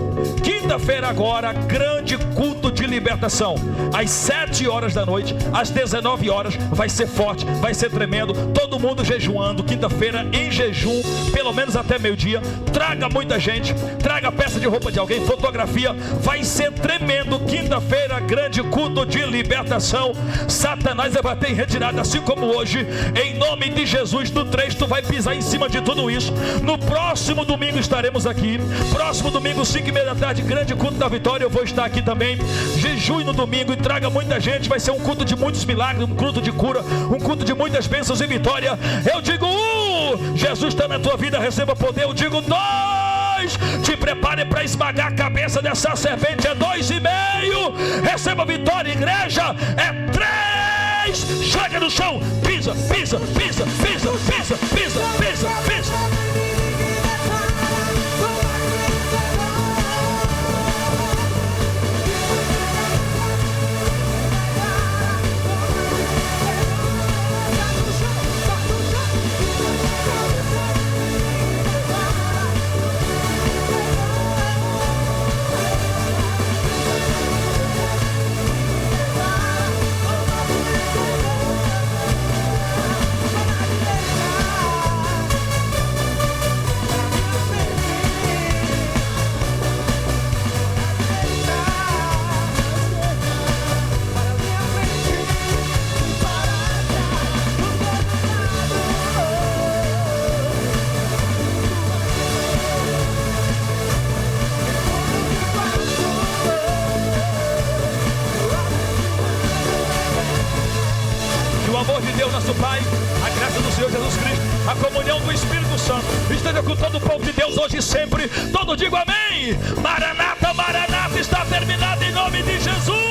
Quinta-feira agora, grande culto de libertação. Às 7 horas da noite, às 19 horas, vai ser forte, vai ser tremendo. Todo mundo jejuando. Quinta-feira em jejum, pelo menos até meio-dia. Traga muita gente, traga peça de roupa de alguém, fotografia. Vai ser tremendo. Quinta-feira, grande culto de libertação. Satanás vai bater em retirada, assim como hoje. Em nome de Jesus, no 3 tu vai pisar em cima de tudo isso. No próximo domingo estaremos aqui. Próximo domingo, 5h30 da tarde, grande culto da vitória. Eu vou estar aqui também. Jejue no domingo e traga muita gente. Vai ser um culto de muitos milagres, um culto de cura, um culto de muitas bênçãos e vitória. Eu digo: Jesus está na tua vida, receba poder. Eu digo: 2, te prepare para esmagar a cabeça dessa serpente. É 2,5. Receba vitória, igreja. É 3. Chega no chão. Pisa, pisa, pisa, pisa, pisa, pisa, pisa, pisa. Pai, a graça do Senhor Jesus Cristo, a comunhão do Espírito Santo esteja com todo o povo de Deus hoje e sempre. Todo digo amém. Maranata, Maranata, está terminado em nome de Jesus.